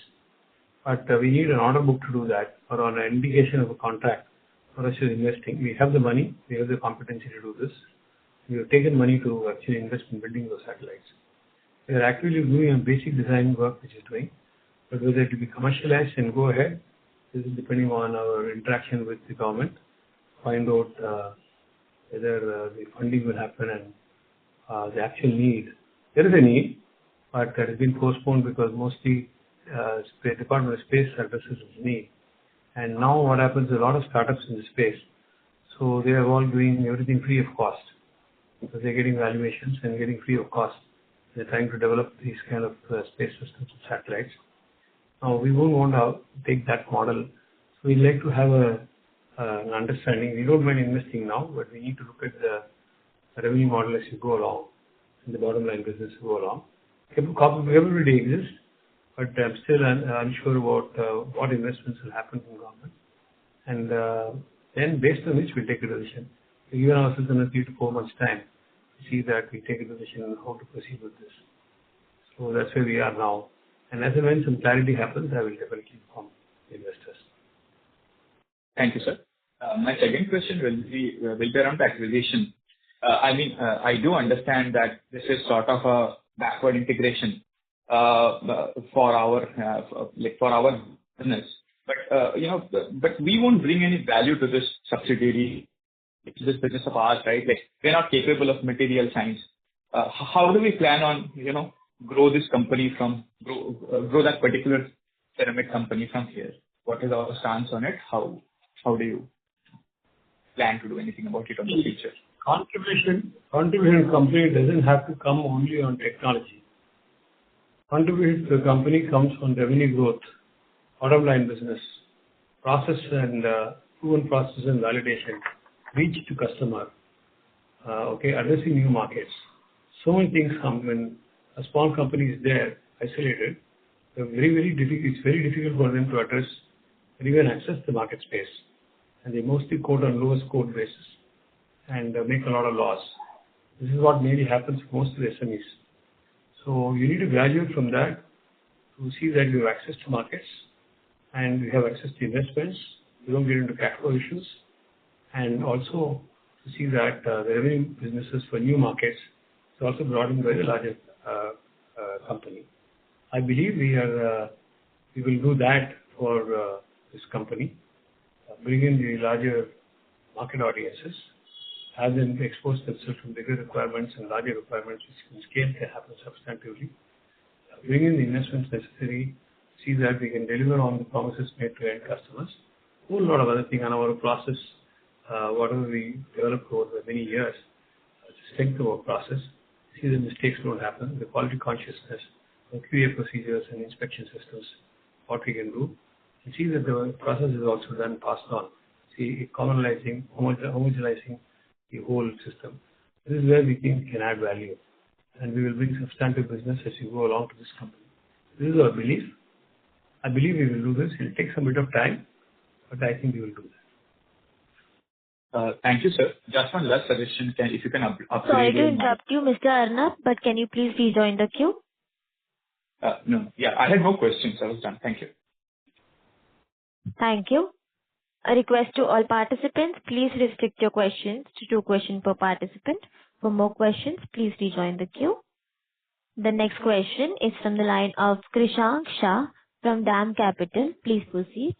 but we need an order book to do that, or an indication of a contract for us to investing. We have the money, we have the competency to do this. We have taken money to actually invest in building those satellites. We are actively doing a basic design work which is doing, but whether it will be commercialized and go ahead, this is depending on our interaction with the government, find out whether the funding will happen and the actual need. There is a need, but that has been postponed because mostly Department of Space addresses this need. And now what happens, a lot of startups in the space, so they are all doing everything free of cost because they're getting valuations and getting free of cost. They're trying to develop these kind of space systems and satellites. Now we won't want to take that model, so we'd like to have an understanding. We don't mind investing now, but we need to look at the revenue model as you go along, and the bottom line business go along. Capability exists, but I'm still unsure about what investments will happen from government. And then based on which we'll take a decision. We give ourselves another 3 to 4 months time to see that we take a decision on how to proceed with this. So that's where we are now. And as and when some clarity happens, I will definitely inform investors. Thank you, sir. My second question will be around acquisition. I do understand that this is sort of a backward integration for our business, but we won't bring any value to this subsidiary, to this business of ours, right? Like, we're not capable of material science. How do we plan on grow this company grow that particular ceramic company from here? What is our stance on it? How do you plan to do anything about it in the future? Contribution company doesn't have to come only on technology. Contribution to the company comes on revenue growth, bottom line business, process and proven process and validation, reach to customer, addressing new markets. So many things come when a small company is there, isolated. It's very difficult for them to address or even access the market space. And they mostly quote on lowest quote basis and make a lot of loss. This is what mainly happens for most of the SMEs. So you need to graduate from that to see that you have access to markets and you have access to investments. You don't get into cash flow issues, and also to to see that the revenue businesses for new markets is also brought in by the larger company. I believe we will do that for this company, bring in the larger market audiences, have them expose themselves to bigger requirements and larger requirements which can scale can happen substantively. Bring in the investments necessary, see that we can deliver on the promises made to end customers. A whole lot of other things on our process, whatever we developed over many years, strength of our process, see that mistakes don't happen, the quality consciousness, the QA procedures and inspection systems, what we can do, and see that the process is also then passed on. See, commonalizing, homogenizing the whole system. This is where we think we can add value, and we will bring substantive business as we go along to this company. This is our belief. I believe we will do this. It will take some bit of time, but I think we will do that. Thank you, sir. Just one last suggestion. If you can upgrade. Sorry to interrupt you, Mr. Arnab, but can you please rejoin the queue? No. Yeah, I had no questions. I was done. Thank you. Thank you. A request to all participants, please restrict your questions to 2 questions per participant. For more questions, please rejoin the queue. The next question is from the line of Krishank Shah from DAM Capital. Please proceed.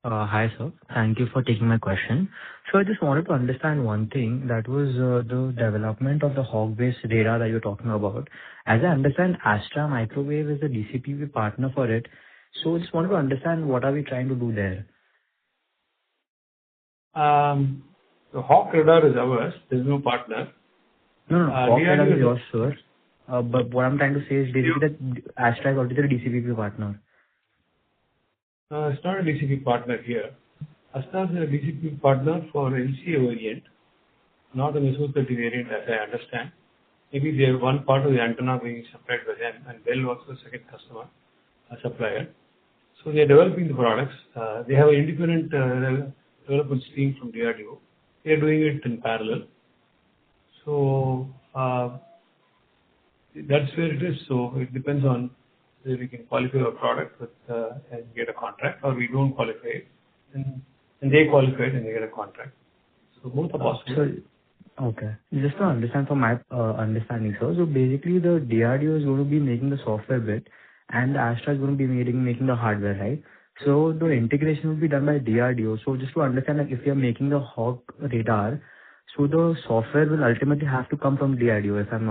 Hi, sir. Thank you for taking my question. So I just wanted to understand one thing, that was the development of the Hawk-based radar that you're talking about. As I understand, Astra Microwave is the DCPP partner for it. So I just wanted to understand what are we trying to do there? The Hawk radar is ours. There's no partner. No, Hawk radar is yours, sir. But what I'm trying to say is basically that Astra is already the DCPP partner. It's not a DCP partner here. Astra is a DCP partner for LCA variant, not an SO30 variant as I understand. Maybe they have one part of the antenna being supplied by them, and Bell also a second customer, a supplier. So they are developing the products. They have an independent development team from DRDO. They are doing it in parallel. So that's where it is. So it depends on whether we can qualify our product with and get a contract, or we don't qualify it, and they qualify it and they get a contract. So both are possible. Okay. Just to understand from my understanding, sir, so basically the DRDO is going to be making the software bit and Astra is going to be making the hardware, right? So the integration will be done by DRDO. So just to understand, like if you are making the Hawk radar, so the software will ultimately have to come from DRDO, if I'm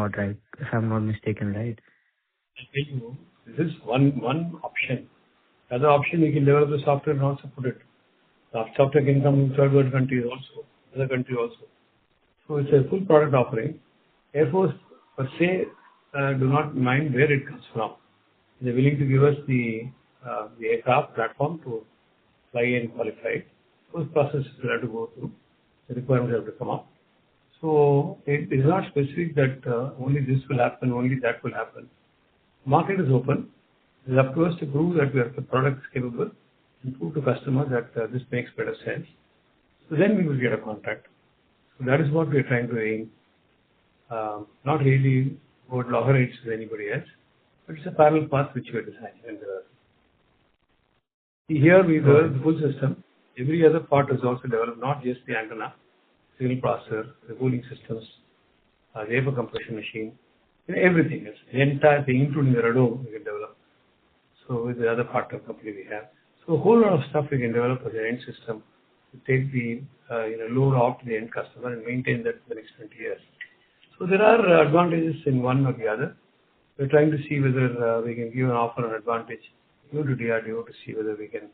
not mistaken, right? I tell you, this is one option. The other option, you can develop the software and also put it. The software can come in third world countries also, other countries also. So it's a full product offering. Air Force per se do not mind where it comes from. They're willing to give us the aircraft platform to fly and qualify. Those processes will have to go through. The requirements have to come up. So it is not specific that only this will happen, only that will happen. Market is open. It's up to us to prove that the product is capable and prove to customers that this makes better sense. So then we will get a contract. So that is what we are trying to aim. Not really about loggerheads with anybody else, but it's a parallel path which we are designing. And here we develop the full system. Every other part is also developed, not just the antenna, signal processor, the cooling systems, the vapor compression machine, everything else. The entire thing, including the radar, we can develop. So with the other partner company we have. So a whole lot of stuff we can develop as an end system to take the load off to the end customer and maintain that for the next 20 years. So there are advantages in one or the other. We're trying to see whether we can give an offer an advantage to DRDO to see whether we can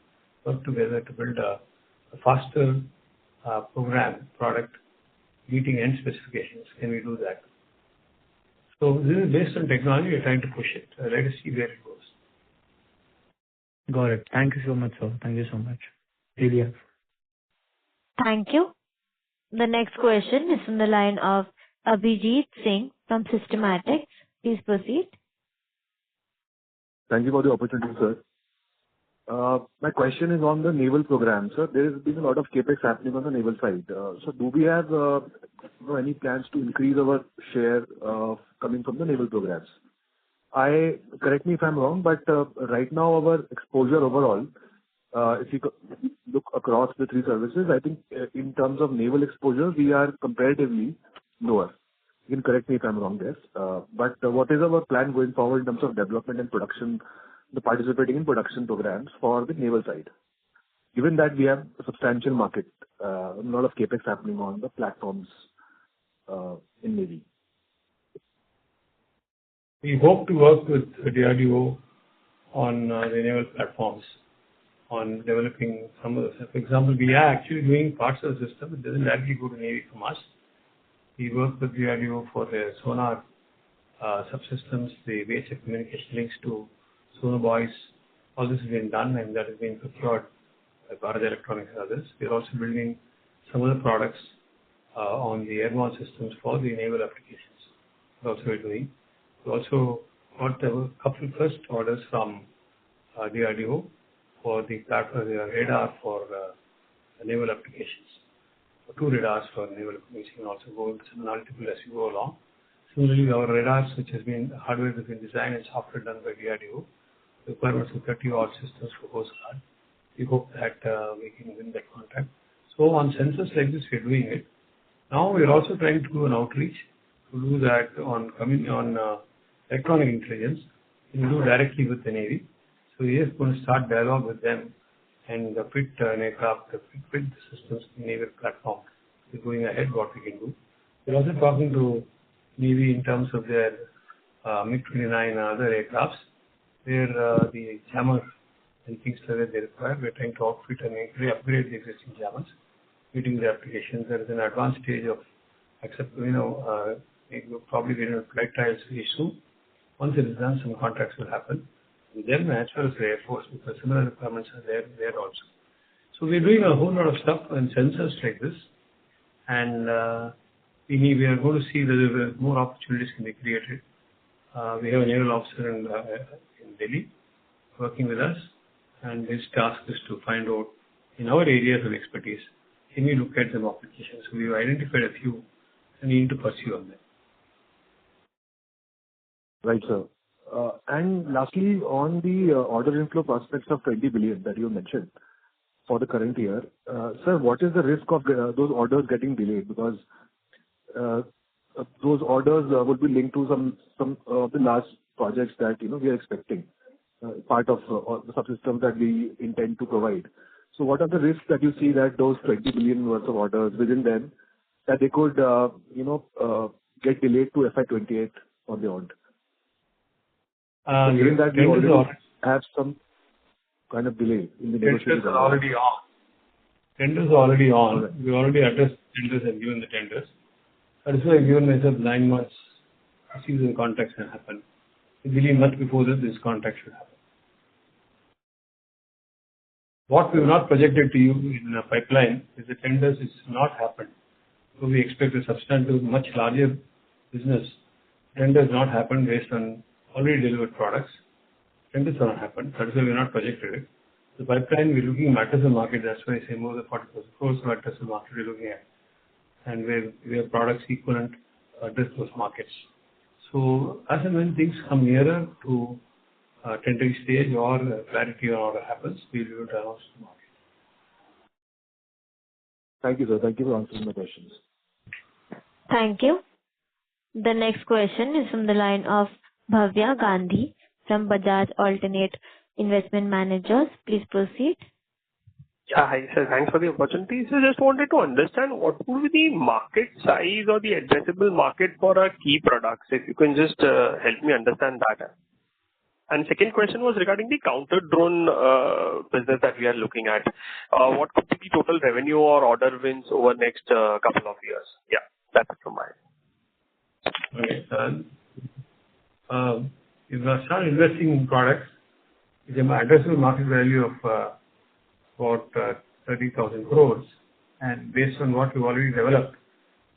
work together to build a faster program product meeting end specifications. Can we do that? So this is based on technology. We're trying to push it. Let us see where it goes. Got it. Thank you so much, sir. Thank you so much. Really helpful. Thank you. The next question is from the line of Abhijit Singh from Systematics. Please proceed. Thank you for the opportunity, sir. My question is on the naval program, sir. There has been a lot of capex happening on the naval side. So do we have any plans to increase our share coming from the naval programs? Correct me if I'm wrong, but right now our exposure overall if you look across the three services, I think in terms of naval exposure, we are comparatively lower. You can correct me if I'm wrong there. But what is our plan going forward in terms of development and production, the participating in production programs for the naval side? Given that we have a substantial market, a lot of CapEx happening on the platforms in Navy. We hope to work with the DRDO on the naval platforms, on developing some of the. For example, we are actually doing parts of the system. It doesn't directly go to Navy from us. We work with DRDO for their sonar subsystems, the basic communication links to sonar buoys. All this has been done and that has been procured by Bharat Electronics and others. We are also building some of the products on the airborne systems for the naval applications. That's what we're doing. We also got a couple first orders from DRDO for the platform, the radar for naval applications. 2 radars for naval applications, and also go into some multiple as we go along. Similarly, our radars, which has been hardware has been designed and software done by DRDO, requirements of 30 odd systems for Coast Guard. We hope that we can win that contract. So on sensors like this, we are doing it. Now we are also trying to do an outreach to do that on electronic intelligence. We do directly with the Navy. So we are going to start dialogue with them and fit an aircraft, fit the systems in naval platform. We're going ahead what we can do. We're also talking to Navy in terms of their MiG-29 and other aircrafts, where the jammers and things like that they require. We're trying to outfit and upgrade the existing jammers, meeting the applications. There is an advanced stage of probably getting flight trials very soon. Once it is done, some contracts will happen. And then as well as the Air Force, because similar requirements are there also. So we're doing a whole lot of stuff and sensors like this. And we are going to see whether more opportunities can be created. We have a naval officer in Delhi working with us. And his task is to find out in our areas of expertise, can we look at some applications? So we've identified a few and we need to pursue on them. Right, sir. And lastly, on the order inflow prospects of 20 billion that you mentioned for the current year, sir, what is the risk of those orders getting delayed? Because those orders would be linked to some of the large projects that we are expecting, part of the subsystems that we intend to provide. So what are the risks that you see that those 20 billion worth of orders within them, that they could get delayed to FY28 or beyond? Given that we already have some kind of delay in the negotiations. Tenders are already on. Tenders are already on. Right. We already addressed tenders and given the tenders. That is why I've given myself 9 months to see the contracts can happen. I believe much before this contract should happen. What we have not projected to you in the pipeline is the tenders is not happened. So we expect a substantive, much larger business. Tenders not happen based on already delivered products. Tenders are not happened. That is why we are not projected it. The pipeline, we're looking at addressable market. That's why I say more than 40,000 crores of addressable market we're looking at. And we have products equivalent to address those markets. So as and when things come nearer to tendering stage or clarity on order happens, we will be able to announce to the market. Thank you, sir. Thank you for answering my questions. Thank you. The next question is from the line of Bhavya Gandhi from Bajaj Alternate Investment Managers. Please proceed. Yeah, hi sir. Thanks for the opportunity. So just wanted to understand what would be the market size or the addressable market for our key products. If you can just help me understand that. And second question was regarding the counter drone business that we are looking at. What could be the total revenue or order wins over next couple of years? Yeah, that's it from my end. Okay. If we start investing in products, with an addressable market value of about 30,000 crores, and based on what we've already developed,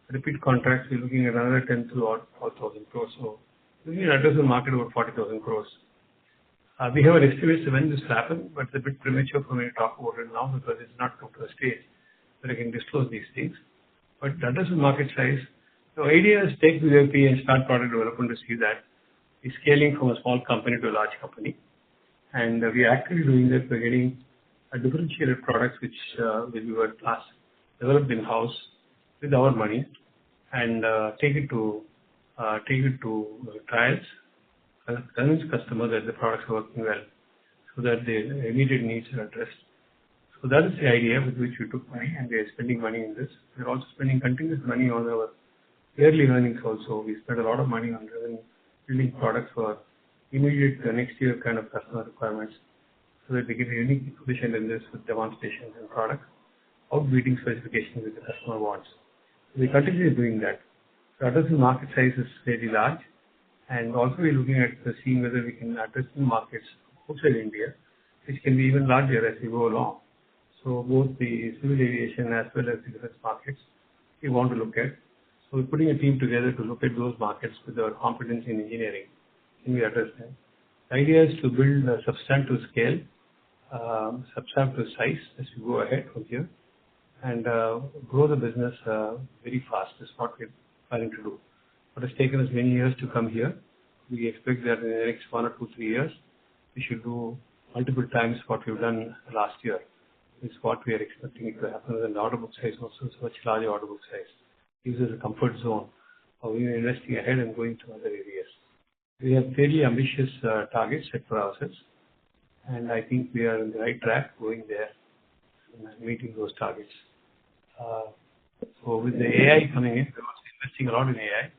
repeat contracts, we're looking at another 10 to 4,000 crores. So we're looking at addressable market of about 40,000 crores. We have an estimate of when this will happen, but it's a bit premature for me to talk about it now because it's not come to a stage where I can disclose these things. But the addressable market size, the idea is take the UAP and start product development to see that we're scaling from a small company to a large company. And we are actively doing that. We're getting differentiated products which we were developed in-house with our money and take it to trials, convince customers that the products are working well so that their immediate needs are addressed. So that is the idea with which we took money, and we are spending money in this. We are also spending continuous money on our yearly earnings also. We spend a lot of money on building products for immediate next year kind of customer requirements so that we get a unique position in this with demonstrations and products, outbeating specifications that the customer wants. So we continue doing that. The addressable market size is very large, and also we're looking at seeing whether we can address new markets outside India, which can be even larger as we go along. So both the civil aviation as well as the defense markets we want to look at. So we're putting a team together to look at those markets with our competence in engineering. Can we address them? The idea is to build a substantive scale, substantive size as we go ahead from here, and grow the business very fast. Is what we're planning to do. What has taken us many years to come here, we expect that in the next 1 or 2, 3 years, we should do multiple times what we've done last year. Is what we are expecting it to happen. And the order book size also is much larger order book size. Gives us a comfort zone of even investing ahead and going to other areas. We have fairly ambitious targets set for ourselves, and I think we are on the right track going there and meeting those targets. So with the AI coming in, we're also investing a lot in AI.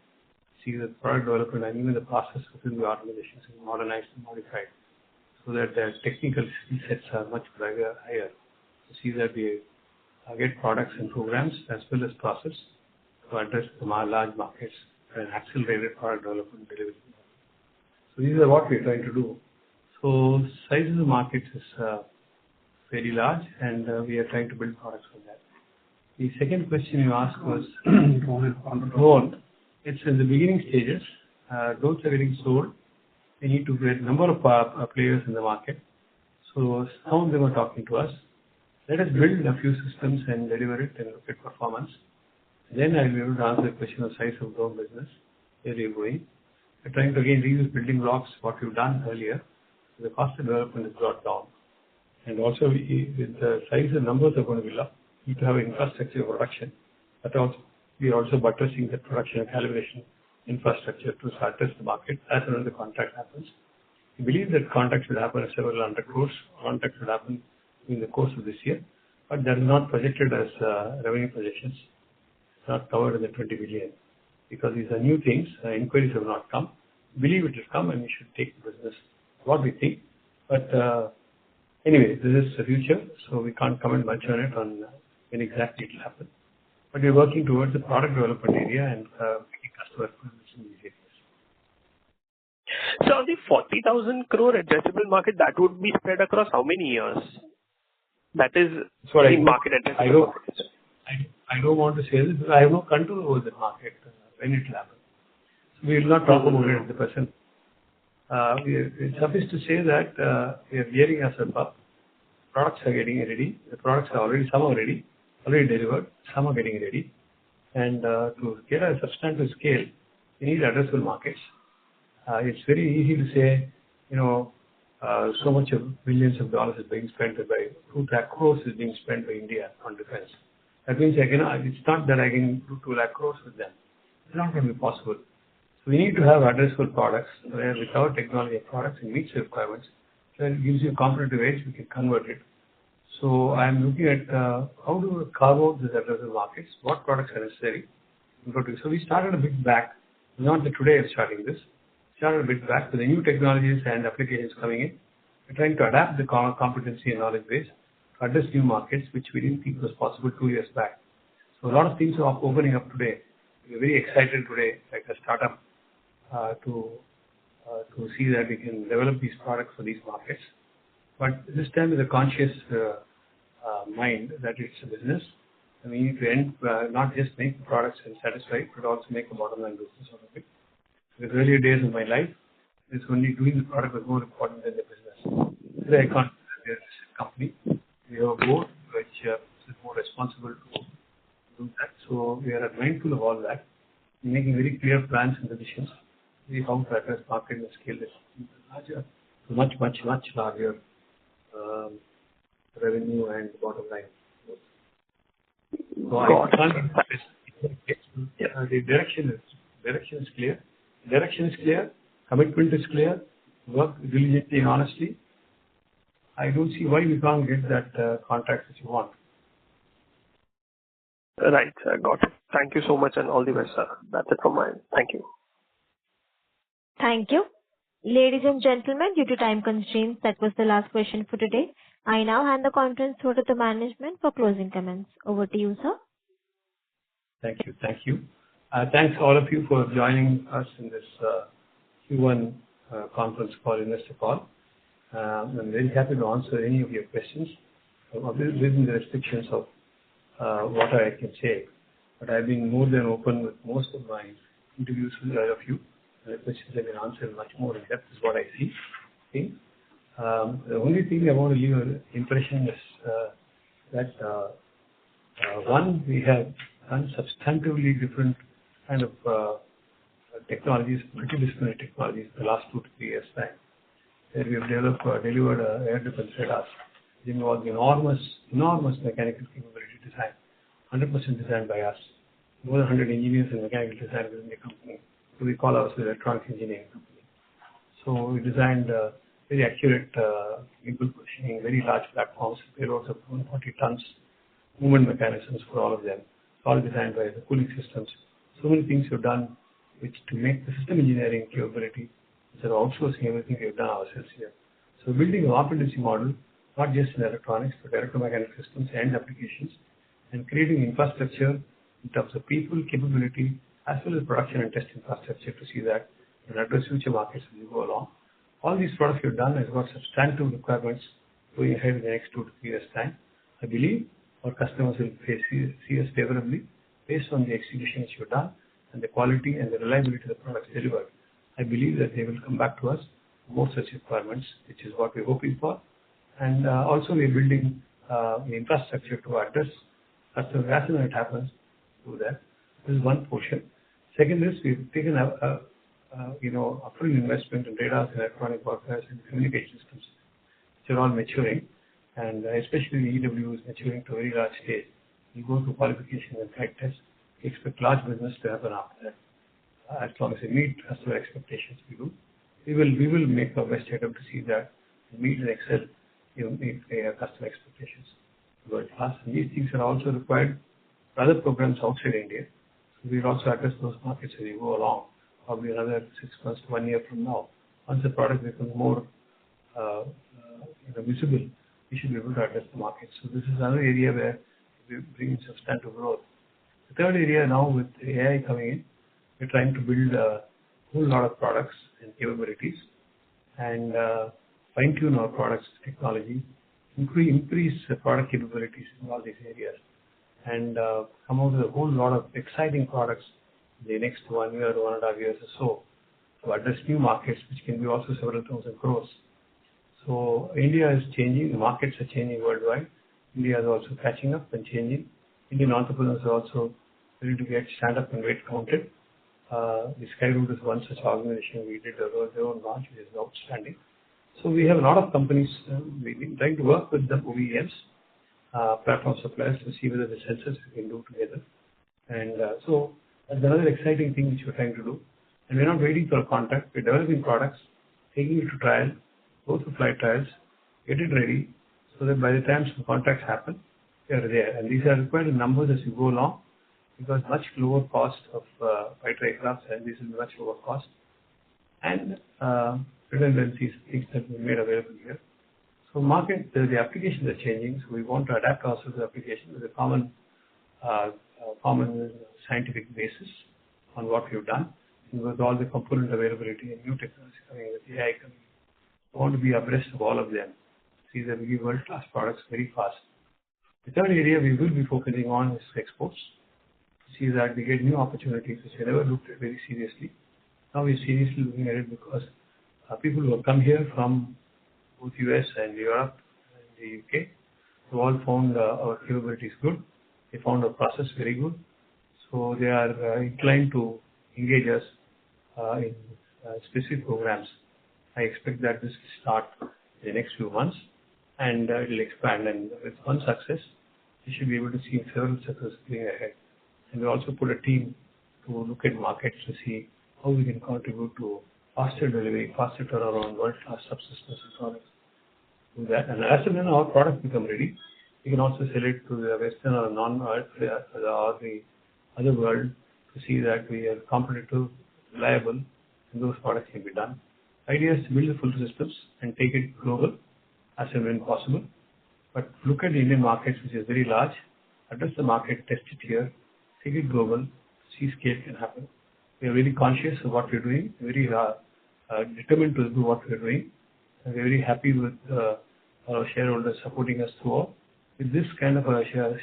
See the product development and even the process within the organizations is modernized and modified so that the technical skill sets are much higher. To see that we get products and programs as well as process to address the large markets and accelerated product development delivery. So these are what we are trying to do. So size of the market is very large, and we are trying to build products for that. The second question you asked was drone. It's in the beginning stages. Drones are getting sold. We need to create a number of players in the market. So some of them are talking to us. Let us build a few systems and deliver it and look at performance. Then I'll be able to answer the question of size of drone business, where we're going. We're trying to again reuse building blocks, what we've done earlier. So the cost of development is brought down. And also with the size and numbers are going to be low. We need to have infrastructure of production. But also we are also buttressing the production and calibration infrastructure to address the market as and when the contract happens. We believe that contracts will happen at several hundred crores. Contracts will happen in the course of this year, but that is not projected as revenue projections. It's not covered in the 20 billion because these are new things. Inquiries have not come. We believe it will come and we should take the business. What we think, but anyway, this is the future, so we can't comment much on it on when exactly it will happen. But we're working towards the product development area and making customer requirements in these areas. So on the 40,000 crore addressable market, that would be spread across how many years? That is the market addressable market. I don't want to say this because I have no control over the market when it will happen. So we will not talk about it at the present. It's suffice to say that we are gearing ourselves up. Products are getting ready. The products are already, some are ready, already delivered, some are getting ready. And to get a substantive scale, we need addressable markets. It's very easy to say, so much of billions of dollars is being spent by 2 lakh crores is being spent by India on defense. That means it's not that I can do 2 lakh crores with them. It's not going to be possible. So we need to have addressable products where with our technology products and meets the requirements, then it gives you a competitive edge, we can convert it. So I'm looking at how do we carve out these addressable markets, what products are necessary. So we started a bit back, not that today I'm starting this. Started a bit back with the new technologies and applications coming in. We're trying to adapt the competency and knowledge base to address new markets, which we didn't think was possible 2 years back. So a lot of things are opening up today. We're very excited today, like a startup, to see that we can develop these products for these markets. But this time with a conscious mind that it's a business, and we need to not just make the products and satisfy, but also make a bottom line business out of it. In the earlier days of my life, it's only doing the product was more important than the business. Today, I can't be a company. We have a board which is more responsible to do that. So we are mindful of all that, making very clear plans and decisions. See how to address market and scale this larger, much larger revenue and bottom line. So Got I it. can't the direction is clear. Direction is clear. Commitment is clear. Work diligently and honestly. I don't see why we can't get that contract that you want. Right, sir. Got it. Thank you so much and all the best, sir. That's it from my end. Thank you. Thank you. Ladies and gentlemen, due to time constraints, that was the last question for today. I now hand the conference over to the management for closing comments. Over to you, sir. Thank you. Thank you. Thanks all of you for joining us in this Q1 conference call, investor call. I'm very happy to answer any of your questions within the restrictions of what I can say. But I've been more than open with most of my interviews with all of you. The questions have been answered much more in depth is what I see. Okay. The only thing I want to leave an impression is that one, we have done substantively different kind of technologies, multidisciplinary technologies in the last 2 to 3 years time. Where we have delivered air defense radars. It involves enormous mechanical capability design, 100% designed by us. More than 100 engineers and mechanical designers within the company. So we call ourselves electronics engineering company. So we designed very accurate gimbal positioning, very large platforms, payloads of 140 tons, movement mechanisms for all of them. It's all designed by the cooling systems. So many things we've done which to make the system engineering capability, instead of outsourcing everything we've done ourselves here. So building a competency model, not just in electronics, but electromagnetic systems and applications, and creating infrastructure in terms of people, capability, as well as production and test infrastructure to see that and address future markets as we go along. All these products we've done has got substantive requirements going ahead in the next 2 to 3 years' time. I believe our customers will see us favorably based on the execution which we've done and the quality and the reliability of the products delivered. I believe that they will come back to us for more such requirements, which is what we're hoping for. And also we're building the infrastructure to address customer as and when it happens to that. This is one portion. Second is we've taken upfront investment in radars and electronic warfare and communication systems, which are all maturing, and especially the EW is maturing to a very large stage. We go through qualification and flight tests. We expect large business to happen after that. As long as we meet customer expectations, we will make our best attempt to see that we meet and excel, meet customer expectations. World class. And these things are also required for other programs outside India. So we'll also address those markets as we go along, probably another 6 months to 1 year from now. Once the product becomes more visible, we should be able to address the market. So this is another area where we bring in substantive growth. The third area now with AI coming in, we're trying to build a whole lot of products and capabilities and fine-tune our products technology, increase the product capabilities in all these areas, and come out with a whole lot of exciting products in the next 1 year, 1.5 years or so to address new markets, which can be also several thousand crores. So India is changing, the markets are changing worldwide. India is also catching up and changing. Indian entrepreneurs are also ready to stand up and get counted. The Skyroot is one such organization. We did their own launch, which is outstanding. So we have a lot of companies. We've been trying to work with the OEMs, platform suppliers, to see whether the sensors we can do together. And so that's another exciting thing which we're trying to do. And we're not waiting for a contract. We're developing products, taking it to trial, go through flight trials, get it ready, so that by the time some contracts happen, they are there. And these are required in numbers as you go along, because much lower cost of fighter aircraft, and these will be much lower cost. And redundancies, things that we made available here. So market, the applications are changing, so we want to adapt ourselves to the application with a common scientific basis on what we've done, and with all the component availability and new technology coming, with AI coming. We want to be abreast of all of them, see that we give world-class products very fast. The third area we will be focusing on is exports, to see that we get new opportunities which we never looked at very seriously. Now we're seriously looking at it because people who have come here from both US and Europe and the UK, who all found our capabilities good. They found our process very good. So they are inclined to engage us in specific programs. I expect that this will start in the next few months. and it will expand. And with one success, we should be able to see several successes going ahead. And we also put a team to look at markets to see how we can contribute to faster delivery, faster turnaround, world-class subsystems and products. Do that. And as and when our products become ready, we can also sell it to the Western or the other world to see that we are competitive, reliable, and those products can be done. The idea is to build the full systems and take it global as and when possible. But look at the Indian markets, which is very large, address the market, test it here, take it global, see scale can happen. We are very conscious of what we are doing, very determined to do what we are doing. And we are very happy with our shareholders supporting us throughout. With this kind of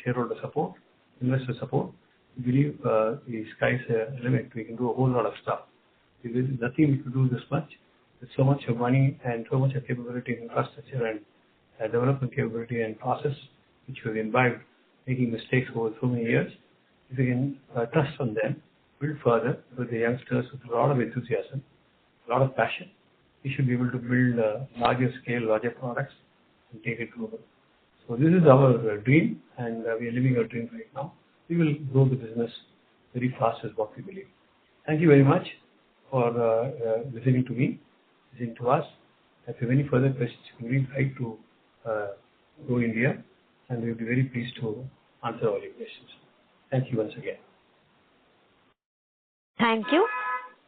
shareholder support, investor support, we believe the sky's the limit. We can do a whole lot of stuff. There is nothing we could do this much. With so much of money and so much of capability, infrastructure and development capability and process, which we've imbibed, making mistakes over so many years. If we can trust on them, build further with the youngsters with a lot of enthusiasm, a lot of passion, we should be able to build larger scale, larger products and take it global. So this is our dream, and we are living our dream right now. We will grow the business very fast is what we believe. Thank you very much for listening to me, listening to us. If you have any further questions, you can write to Go India, and we will be very pleased to answer all your questions. Thank you once again. Thank you.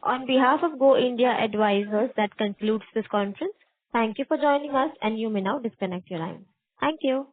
On behalf of Go India Advisors, that concludes this conference. Thank you for joining us, and you may now disconnect your line. Thank you.